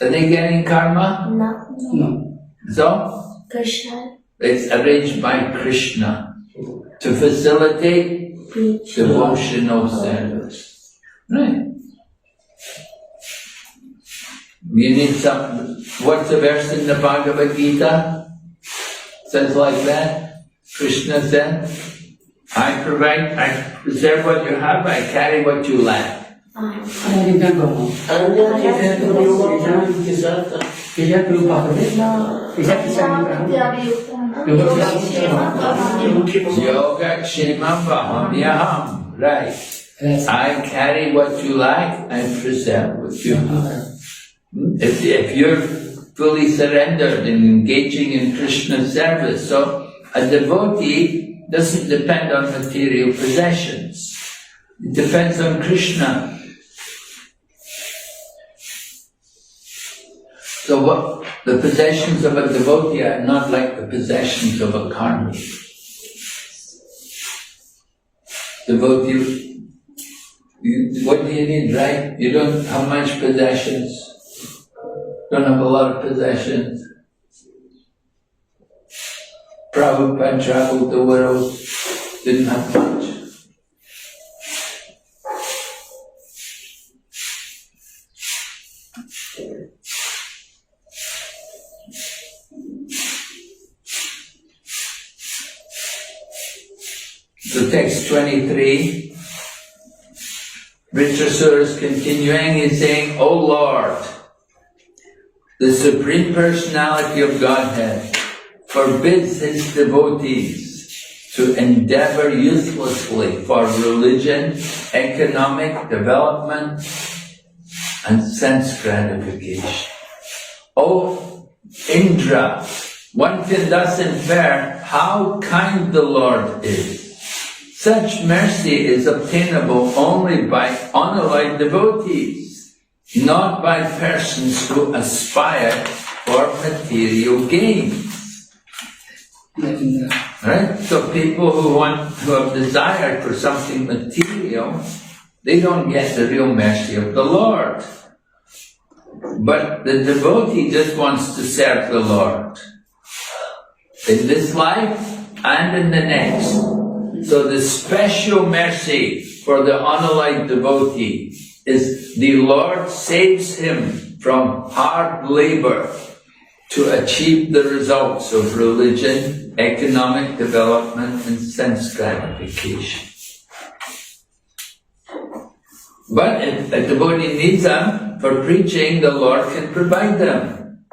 are they getting karma? No. So? Krishna. It's arranged by Krishna to facilitate devotional service. Right. You need some, what's the verse in the Bhagavad Gita? Says like that. Krishna said, I preserve what you have, I carry what you lack. Yoga Kshemam Vahamyaham. Right. I carry what you lack, I preserve what you have. If you're fully surrendered and engaging in Krishna's service, so a devotee doesn't depend on material possessions. It depends on Krishna. So what the possessions of a devotee are not like the possessions of a karmi. Devotee, what do you need, right? You don't have much possessions. Don't have a lot of possessions. Prabhupada traveled the world, didn't have much. So text 23, Vritrasura is continuing, he's saying, O Lord, the Supreme Personality of Godhead forbids his devotees to endeavor uselessly for religion, economic development, and sense gratification. O Indra, one can thus infer how kind the Lord is. Such mercy is obtainable only by unalloyed devotees, not by persons who aspire for material gains. Right? So people who have desire for something material, they don't get the real mercy of the Lord. But the devotee just wants to serve the Lord in this life and in the next. So the special mercy for the unallied devotee is the Lord saves him from hard labor to achieve the results of religion, economic development and sense gratification. But if a devotee needs them for preaching, the Lord can provide them.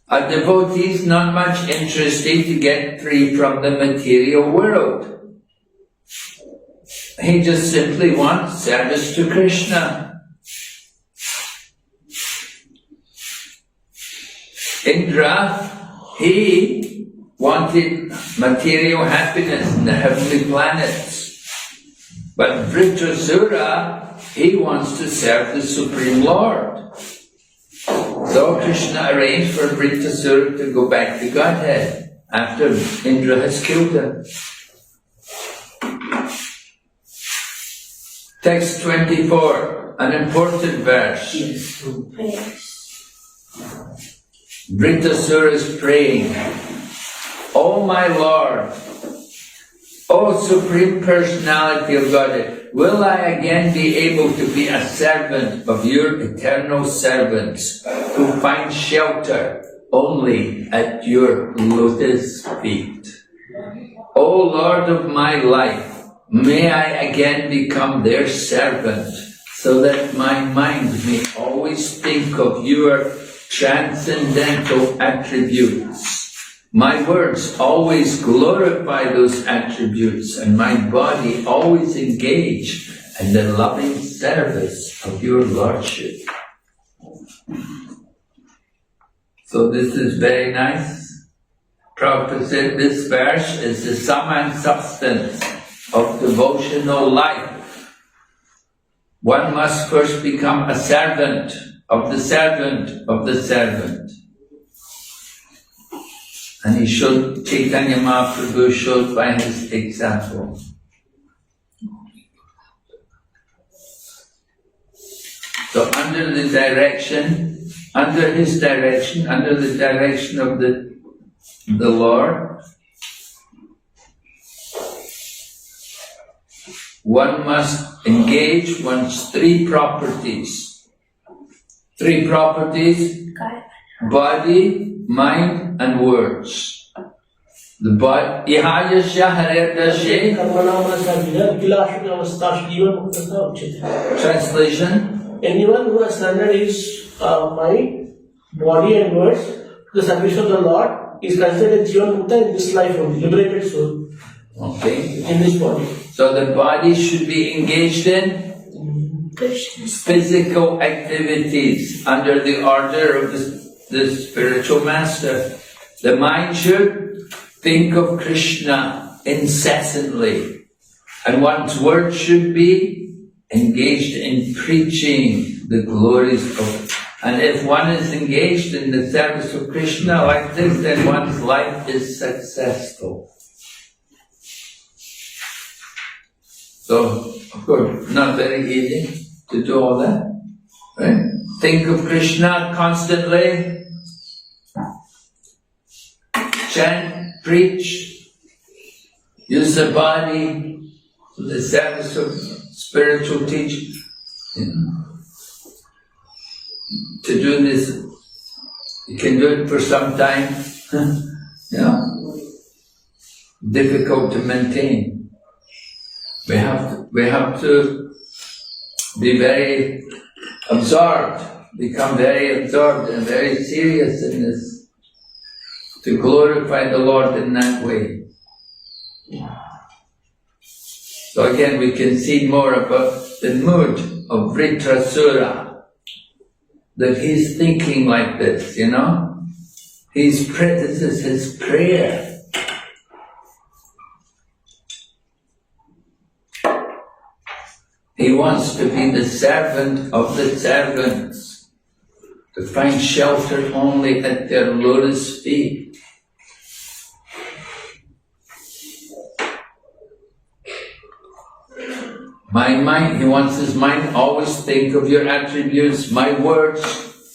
A devotee is not much interested to get free from the material world. He just simply wants service to Krishna. Indra, he wanted material happiness in the heavenly planets. But Vritrasura, he wants to serve the Supreme Lord. So Krishna arranged for Vritrasura to go back to Godhead after Indra has killed him. Text 24, an important verse. Vritrasura is praying, "O my Lord, O Supreme Personality of Godhead, will I again be able to be a servant of your eternal servants who find shelter only at your lotus feet? O Lord of my life, may I again become their servant so that my mind may always think of your transcendental attributes. My words always glorify those attributes and my body always engage in the loving service of your Lordship." So this is very nice. Prabhupada said this verse is the sum and substance of devotional life. One must first become a servant of the servant of the servant. And he showed, Chaitanya Mahaprabhu showed by his example. So under his direction, under the direction of the Lord, one must engage one's three properties. Three properties: body, mind and words. The body, translation. Anyone who has surrendered his mind, body and words to the service of the Lord is considered a Jivan Mukta in this life only, liberated soul. Okay. In this body. So the body should be engaged in physical activities under the order of the spiritual master. The mind should think of Krishna incessantly, and one's words should be engaged in preaching the glories of. And if one is engaged in the service of Krishna like this, then one's life is successful. So, of course, not very easy to do all that, right? Think of Krishna constantly, chant, preach, use the body for the service of spiritual teaching. To do this, you can do it for some time, difficult to maintain. We have to be very absorbed, become very absorbed and very serious in this, to glorify the Lord in that way. So again, we can see more about the mood of Vritrasura, that he's thinking like this, this is his prayer. He wants to be the servant of the servants, to find shelter only at their lotus feet. My mind, he wants his mind always think of your attributes, my words.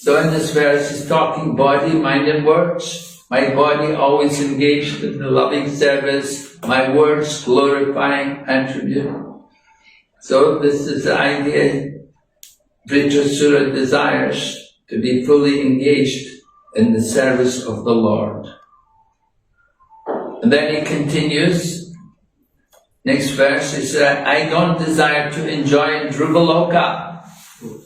So in this verse he's talking body, mind and words. My body always engaged in the loving service, my words glorifying attribute. So this is the idea Vritrasura desires to be fully engaged in the service of the Lord. And then he continues, next verse, he said, I don't desire to enjoy Dhruvaloka,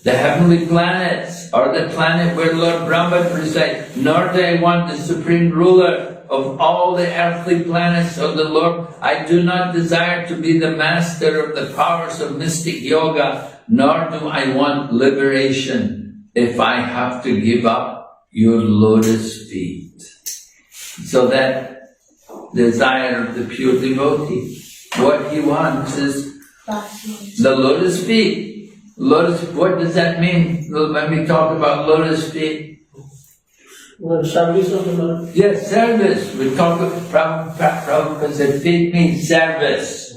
the heavenly planets, or the planet where Lord Brahma resides, nor do I want the supreme ruler of all the earthly planets of the Lord. I do not desire to be the master of the powers of mystic yoga, nor do I want liberation if I have to give up your lotus feet. So that desire of the pure devotee, what he wants is the lotus feet. Lotus, what does that mean when we talk about lotus feet? Well, service of the Lord. Yes, service. We talk about Prabhupada said feet means service.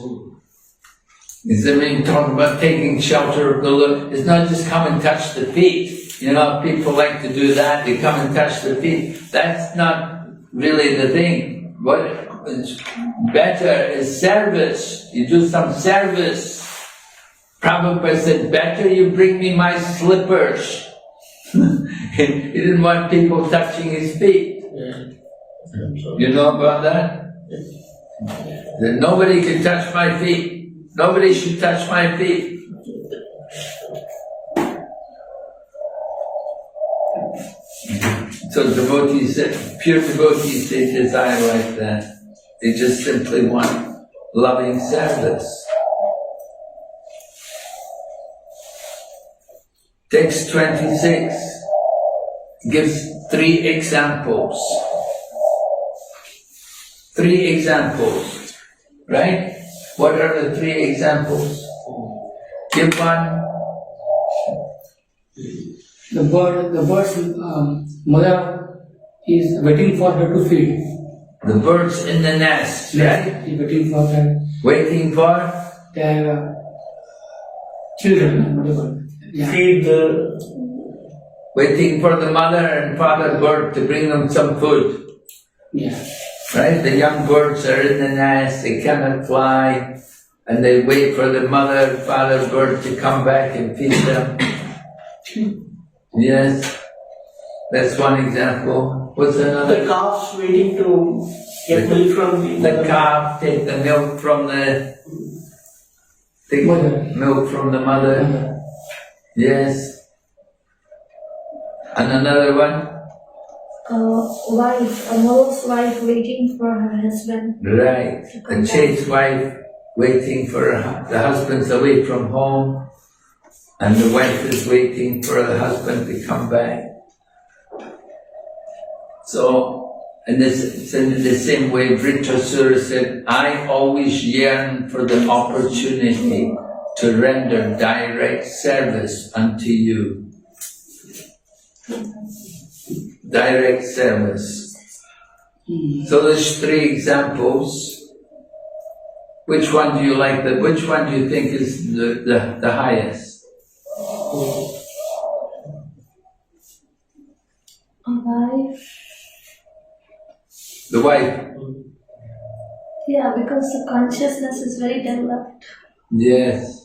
Does it mean talk about taking shelter of the Lord? It's not just come and touch the feet. You know, people like to do that, they come and touch the feet. That's not really the thing. What is better is service. You do some service. Prabhupada said, better you bring me my slippers. He didn't want people touching his feet. You know about that? That nobody can touch my feet. Nobody should touch my feet. So devotees, pure devotees, they desire like that. They just simply want loving service. Text 26 gives 3 examples. 3 examples, right? What are the 3 examples? Give one. The bird's mother is waiting for her to feed. The birds in the nest, right? Is waiting for her. Waiting for? Their children, whatever. Yeah. Feed the... Waiting for the mother and father bird to bring them some food. Yeah. Right? The young birds are in the nest, they cannot fly, and they wait for the mother and father bird to come back and feed them. Yes, that's one example. What's another? The calves waiting to get milk from The calf take the milk from the mother. Yes. And another one? A mother's wife waiting for her husband. Right. A chaste wife waiting for the husband's away from home, and the wife is waiting for the husband to come back. So, and it's in the same way Vritrasura said, I always yearn for the opportunity to render direct service unto you. Direct service. So there's 3 examples. Which one do you like? Which one do you think is the highest? A wife. The wife. Yeah, because the consciousness is very developed. Yes.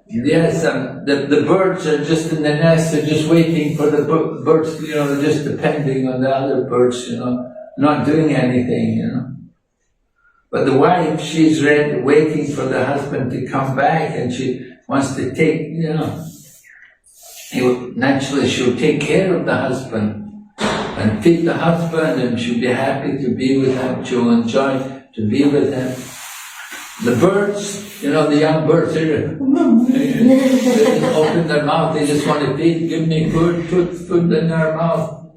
Yes, and the birds are just in the nest, they're just waiting for the birds, you know, they're just depending on the other birds, you know, not doing anything, you know. But the wife, she's waiting for the husband to come back, and she wants to take, you know, naturally she'll take care of the husband and feed the husband, and she'll be happy to be with him, she'll enjoy to be with him. The birds, you know, the young birds, they just open their mouth, they just want to feed, give me food, put food in their mouth.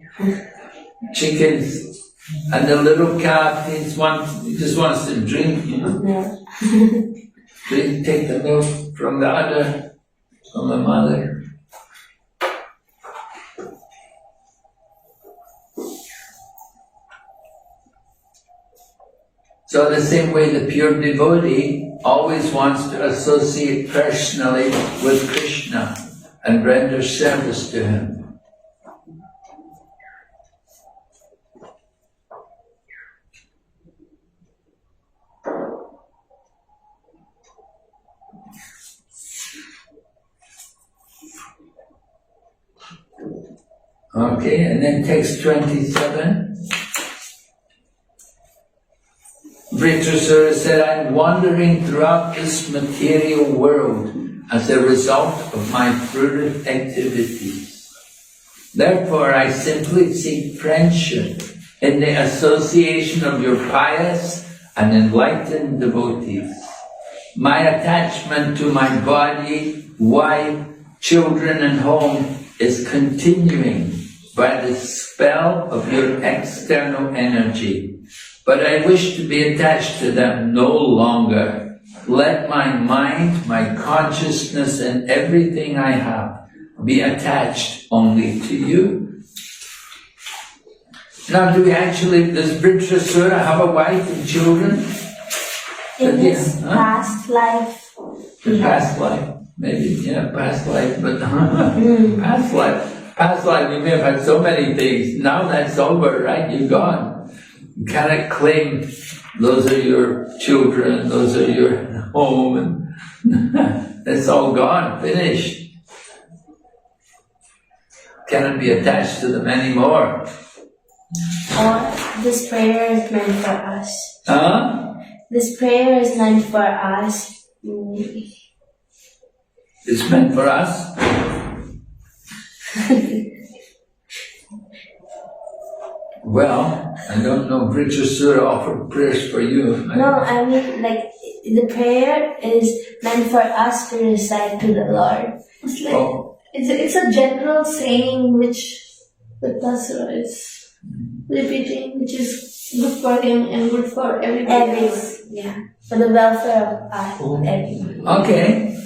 Chickens, and the little calf, he just wants to drink, you know. Take the milk from the udder, from the mother. So the same way the pure devotee always wants to associate personally with Krishna and render service to him. Okay, and then text 27. Vritrasura said, I'm wandering throughout this material world as a result of my fruitive activities. Therefore, I simply seek friendship in the association of your pious and enlightened devotees. My attachment to my body, wife, children and home is continuing by the spell of your external energy. But I wish to be attached to them no longer. Let my mind, my consciousness and everything I have be attached only to you. Now does Vritrasura have a wife and children? In his past life. In past life? Maybe, yeah, past life, but past life. Past life, you may have had so many things. Now that's over, right? You're gone. You cannot claim those are your children, those are your home, and it's all gone, finished. Cannot be attached to them anymore. Or this prayer is meant for us. Huh? This prayer is meant for us. It's meant for us? Well, I don't know, Vritrasura offered prayers for you. No, I mean like the prayer is meant for us to recite to the Lord. It's like it's a general saying which the Tasura is repeating, which is good for him and good for everybody else. Yeah, for the welfare of us, everyone. Okay.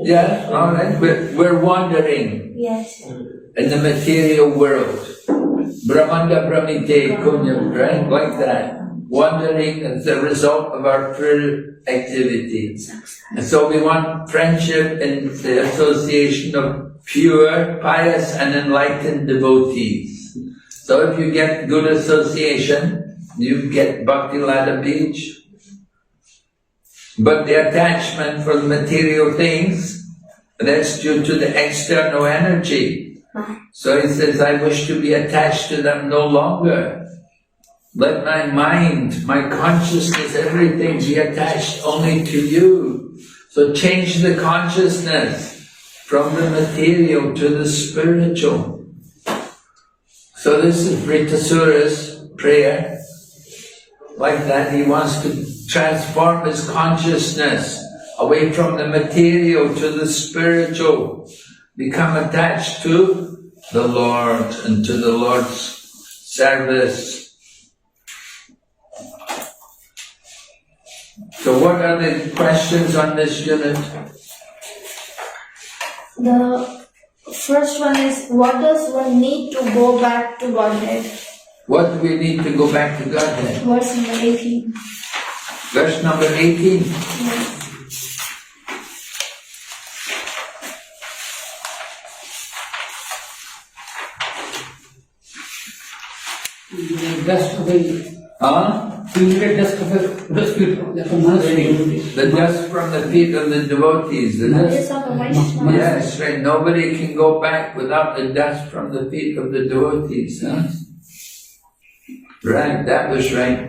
Yeah, all right. We're wandering Yes. in the material world. Brahmanda Brahmite Kunya, right? Like that. Wandering as a result of our fruitive activities. And so we want friendship in the association of pure, pious and enlightened devotees. So if you get good association, you get Bhakti Lada Beach. But the attachment for the material things, that's due to the external energy. So he says, I wish to be attached to them no longer. Let my mind, my consciousness, everything be attached only to you. So change the consciousness from the material to the spiritual. So this is Vritrasura's prayer. Like that, he wants to transform his consciousness away from the material to the spiritual. Become attached to the Lord and to the Lord's service. So what are the questions on this unit? The first one is, what does one need to go back to Godhead? What do we need to go back to Godhead? Verse number 18. Verse number 18. Yes. Dust away. Huh? Immediate dust away. Dust feet from the Manasvi. The dust from the feet of the devotees. The dust. Yes, of the Vaishnavas. Yes, right. Nobody can go back without the dust from the feet of the devotees. Huh? Right, that was right.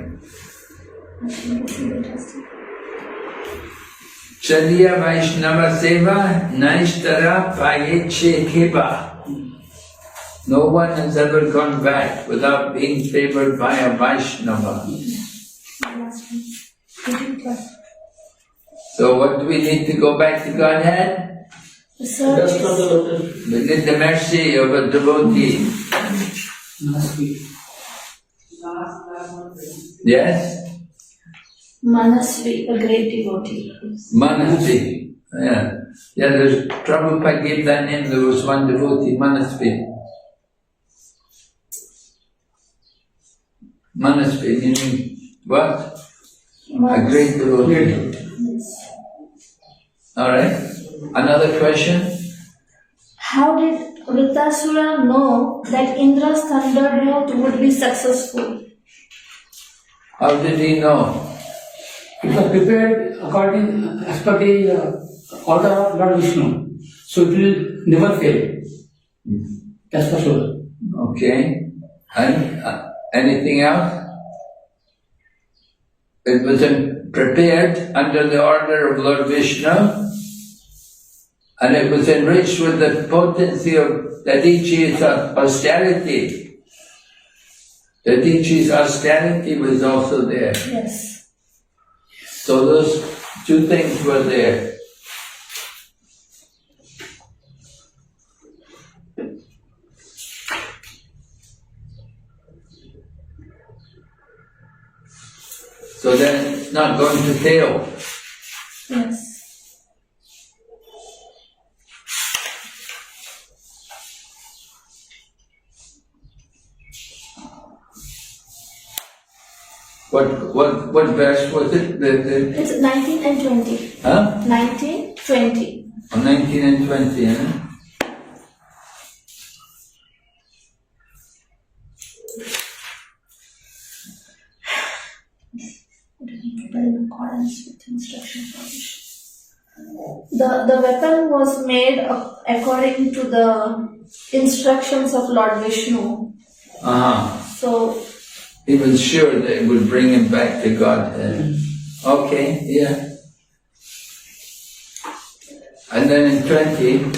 Chaliya Vaishnava Seva Naishtara Payeche Kiba. No one has ever gone back without being favored by a Vaishnava. So what do we need to go back to Godhead? Dust from the lotus. We need the mercy of a devotee. Manasvi. Yes? Manasvi, a great devotee. Manasvi. Yeah. Yeah, there's Prabhupada gave that name. There was one devotee, Manasvi. Manasvi meaning what? A great devotee. Yes. Alright. Another question? How did Vritasura know that Indra's thunderbolt would be successful? How did he know? It was prepared as per the order of Lord Vishnu. So it will never fail. That's for sure. Okay. And anything else? It was prepared under the order of Lord Vishnu, and it was enriched with the potency of Dadichi's austerity. Dadichi's austerity was also there. Yes. So those two things were there. So then it's not going to fail. Yes. What verse was it? It's 19 and 20. Huh? 19, 20. 19 and 20, huh? In accordance with instruction of the weapon was made according to the instructions of Lord Vishnu. So he was sure that it would bring him back to Godhead. Okay, yeah. And then in 20,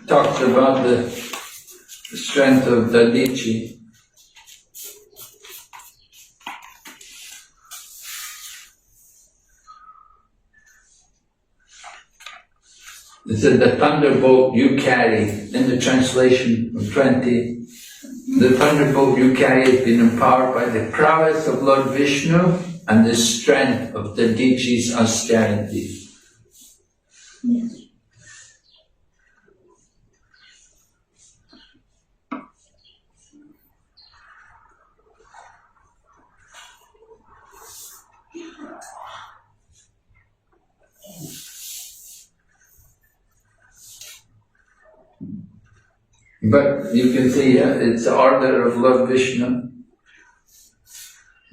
talks about the strength of Dadichi. It said the thunderbolt you carry, in the translation of 20, the thunderbolt you carry has been empowered by the prowess of Lord Vishnu and the strength of Dadichi's austerity. yes. But you can see it's the order of Lord Vishnu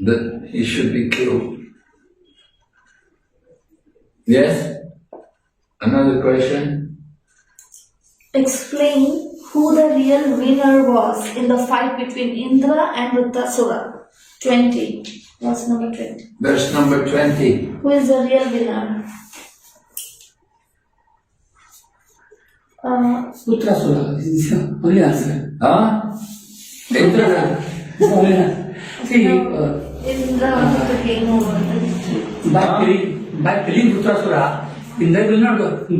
that he should be killed. Yes? Another question? Explain who the real winner was in the fight between Indra and Vritasura. 20. Verse number 20. Verse number 20. Who is the real winner? Utrasura is the only answer. Huh? Utrasura is the only answer. See, Indra wanted to gain over the by killing Utrasura, Indra will not go to the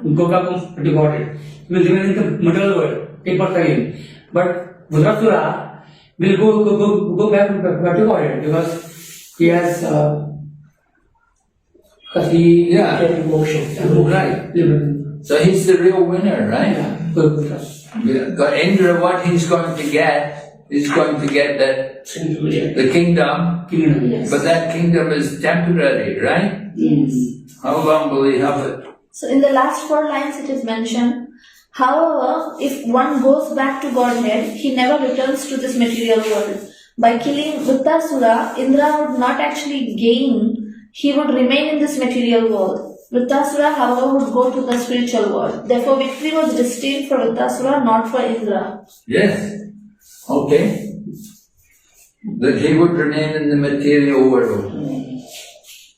Gokakam to got it. He will remain in the middle world, take birth again. But Utrasura will go back to got it because he has because he Yeah. Right. So he's the real winner, right? Indra, what he's going to get, he's going to get the kingdom, Yes. but that kingdom is temporary, right? Yes. How long will he have it? So in the last 4 lines it is mentioned, however, if one goes back to Godhead, he never returns to this material world. By killing Vritasura, Indra would not actually gain, he would remain in this material world. Vritasura, however, would go to the spiritual world. Therefore, victory was destined for Vritasura, not for Indra. Yes. Okay. That he would remain in the material world.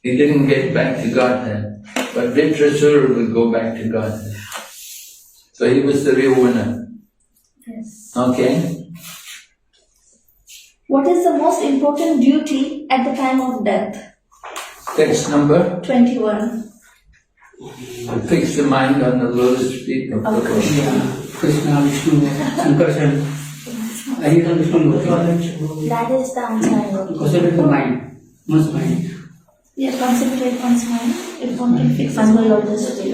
He didn't get back to Godhead. But Vritrasura would go back to Godhead. So he was the real winner. Yes. Okay. What is the most important duty at the time of death? Text number. 21. Fix the mind on the lotus feet of the Lord. Krishna, Vishnu, Sankarshan. Ahita Vishnu. That is the answer I wrote. Concentrate the mind. One's mind. Yeah, concentrate one's mind. If one can fix On the his lotus feet.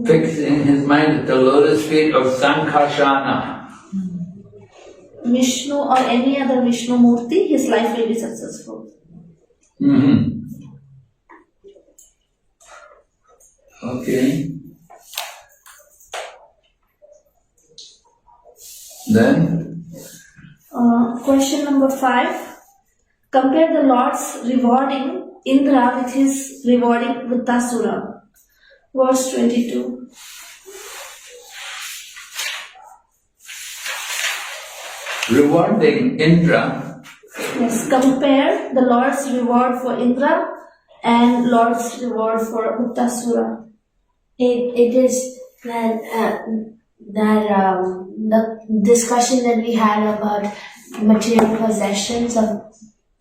Fix in his mind at the lotus feet of Sankarsana. Vishnu or any other Vishnu Murti, his life will be successful. Mm-hmm. Okay. Then? Question number 5. Compare the Lord's rewarding Indra with his rewarding Vrittasura. Verse 22. Rewarding Indra. Yes, compare the Lord's reward for Indra and Lord's reward for Vrittasura. It is the discussion that we had about material possessions of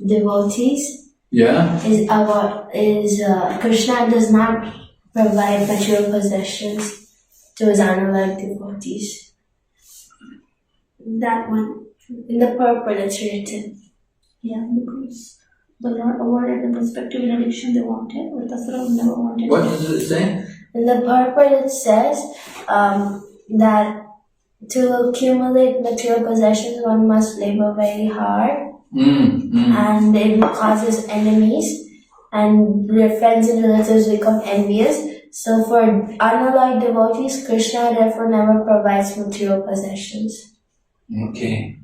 devotees Yeah? is Krishna does not provide material possessions to his analog devotees. That one. In the purport it's written. Yeah, because the Lord awarded them respective benediction they wanted, Vrittasura never wanted. What does it say? In the purport it says that to accumulate material possessions one must labor very hard, and it causes enemies, and their friends and relatives become envious. So for unalloyed devotees, Krishna therefore never provides material possessions. Okay.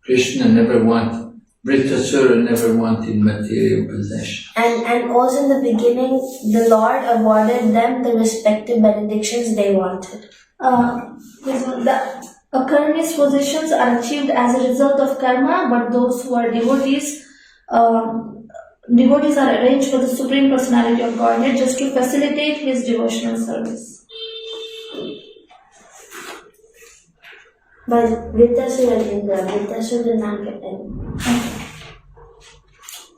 Krishna never wanted, Vrittasura never wanted material possession. And also in the beginning, the Lord awarded them the respective benedictions they wanted. The karmic positions are achieved as a result of karma, but those who are devotees, devotees are arranged for the Supreme Personality of Godhead just to facilitate his devotional service. But Vrittasura did not get any.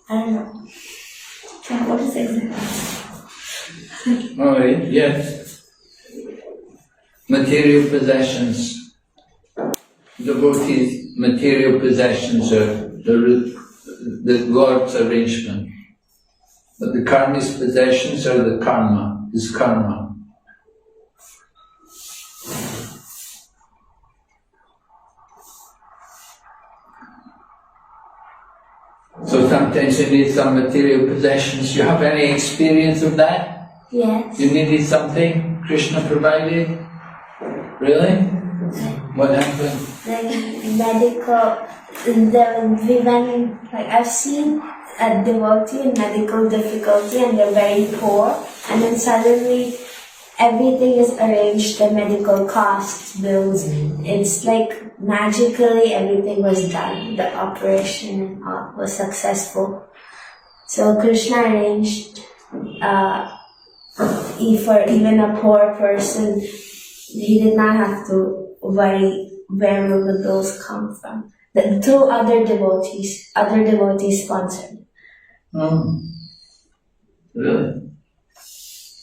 I don't know. Yeah, what is exactly? Alright, yes. Material possessions. Devotees, material possessions are the Lord's arrangement. But the karmic possessions are the karma, is karma. So sometimes you need some material possessions. You have any experience of that? Yes. You needed something Krishna provided? Really? What happened? Like medical, I've seen a devotee in medical difficulty and they're very poor, and then suddenly everything is arranged, the medical costs, bills. It's like magically everything was done. The operation was successful. So Krishna arranged for even a poor person, he did not have to worry where will the bills come from. The two other devotees sponsored. Oh, really?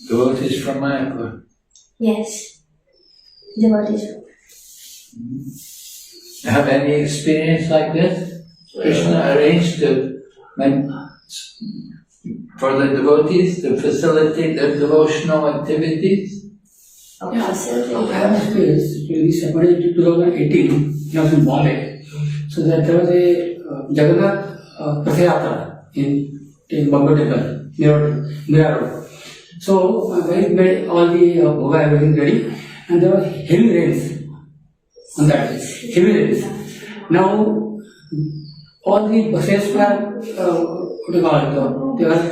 Devotees from Mayapur? Yes, devotees. Have any experience like this? Krishna arranged for the devotees to facilitate their devotional activities? Yeah, I have experience. This happened in 2018. I was in Bombay. So there was a Jagannath Prathayatra in Bombay Temple, Mira Road. So I made all the bhoga, everything ready, and there were heavy rains on that day. Heavy rains. Now all the buses were they were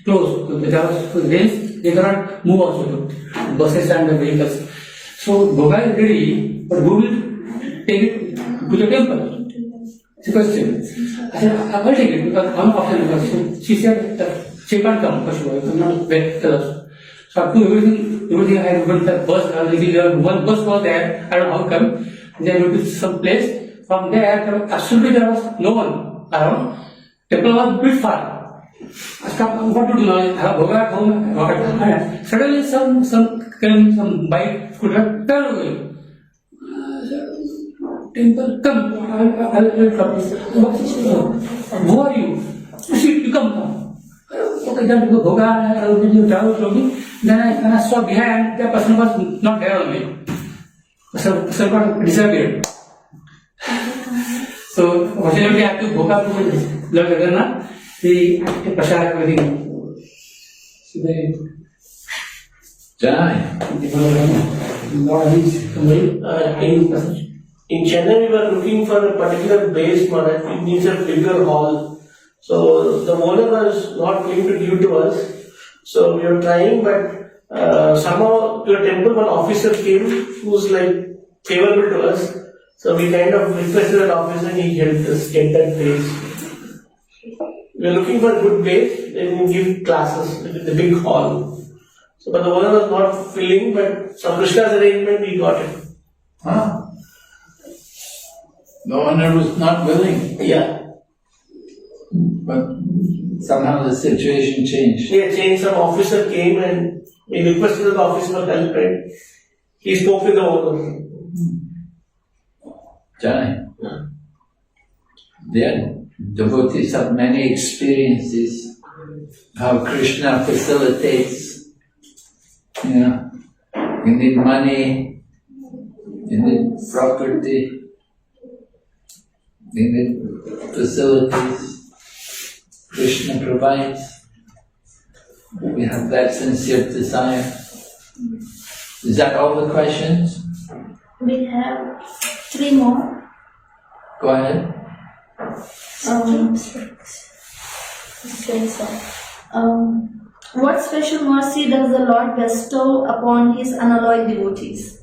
closed. There was rains. They cannot move also. Buses and the vehicles. So bhoga is ready, but who will take it to the temple? It's a question. I said, I will take it because one option, because she said that she can't come for sure, you cannot tell us. So I do everything I had given the bus, one bus was there, I don't know how come. Then we went to some place, from there absolutely there was no one around. Temple was a bit far. I stopped, what to do now? I have bhoga at home. Suddenly some bike, scooter, turn away. Temple, come, I'll come. Who are you? You come. Okay, then you go bhoga, you travel slowly. Then I saw behind, that person was not there only. Krishna got disappeared. So fortunately, after Bhopal, Lord Jagannath, he prasad everything. So they Jai. In Chennai, we were looking for a particular base, Maharaj. It needs a bigger hall. So the owner was not willing to give to us. So we were trying, but somehow to a temple, one officer came who's like favorable to us. So we kind of requested that officer and he helped us get that base. We are looking for a good base, then we give classes in the big hall. So, but the owner was not filling, but some Krishna's arrangement we got it. Huh? The owner was not willing, Yeah. but somehow the situation changed. We had changed, some officer came and we requested the officer for help and he spoke with the owner. Jai. Yeah, devotees have many experiences how Krishna facilitates. You know, you need money, you need property, you need facilities. Krishna provides. We have that sincere desire. Is that all the questions? We have 3 more. Go ahead. What special mercy does the Lord bestow upon His unalloyed devotees?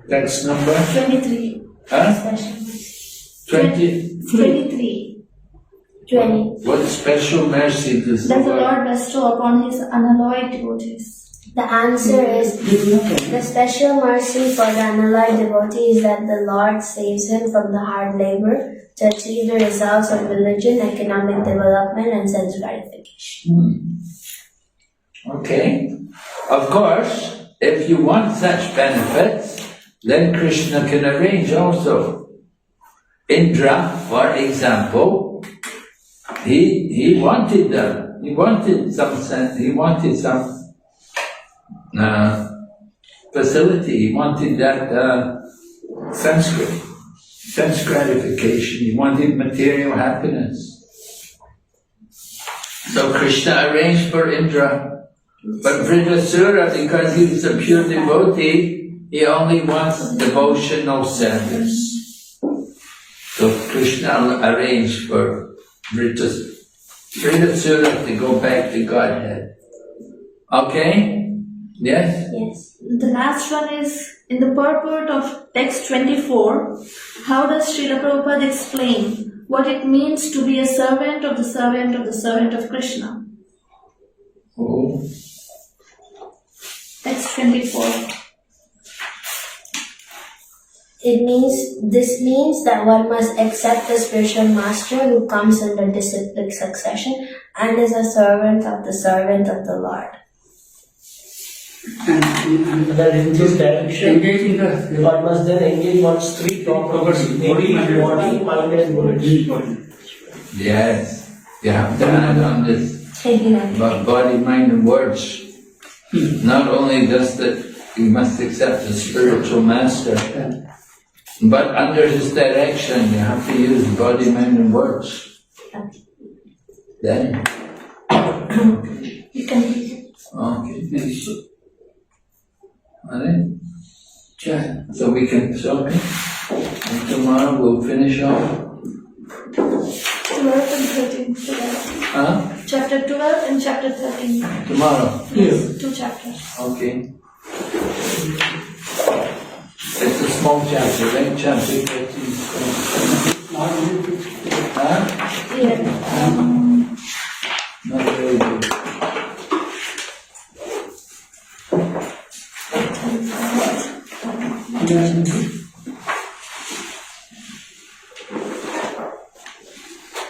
That's number 23. huh? Special mercy. 20. 23. 20. What special mercy does Does the Lord bestow upon His unalloyed devotees? The answer is the special mercy for the unalloyed devotee is that the Lord saves him from the hard labor to achieve the results of religion, economic development, and sense gratification. Okay. Of course, if you want such benefits, then Krishna can arrange also. Indra, for example, he wanted some facility. He wanted that sense gratification. He wanted material happiness. So Krishna arranged for Indra. But Vrinasura, because he was a pure devotee, he only wants devotional service. So Krishna arranged for Vrinasura to go back to Godhead. Okay? Yes? Yes. The last one is, in the purport of text 24, how does Srila Prabhupada explain what it means to be a servant of the servant of the servant of Krishna? Oh. Text 24. This means that one must accept the spiritual master who comes under disciplic succession and is a servant of the Lord. and That in this direction, engage in the one must then engage one's 3 properties, namely body, mind and knowledge. Yes. You have to add on this about body, mind and words. Not only just that you must accept the spiritual master, but under his direction you have to use body, mind and words. Then? You can Okay. Alright? So we can, and tomorrow we'll finish off. 12 and 13 together. Huh? Chapter 12 and chapter 13. Tomorrow. Yes, 2 chapters. Okay. It's a small chapter, right? Chapter 13. Huh? Yeah. Not very good.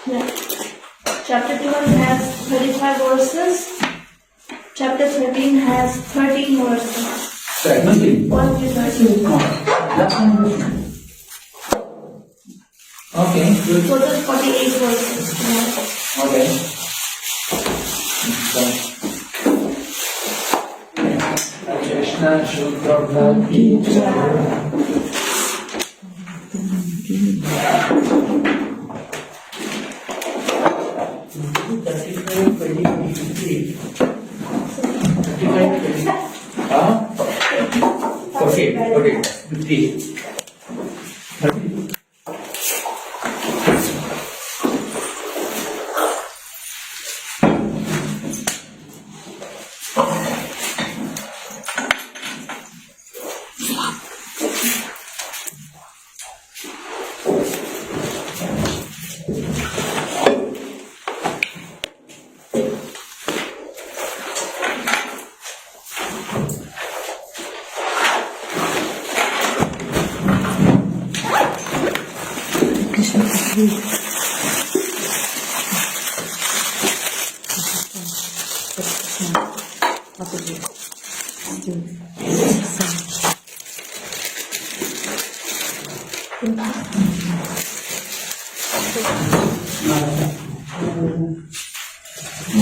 Yeah. Chapter 12 has 35 verses. Chapter 13 has 13 verses. 17. 1 to 13. Okay, good. Total 48 verses. Okay. Krishna Shukra Bhakti. Huh? Okay, 50.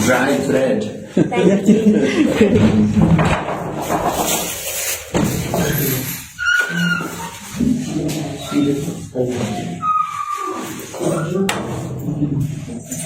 Dry bread. Thank you.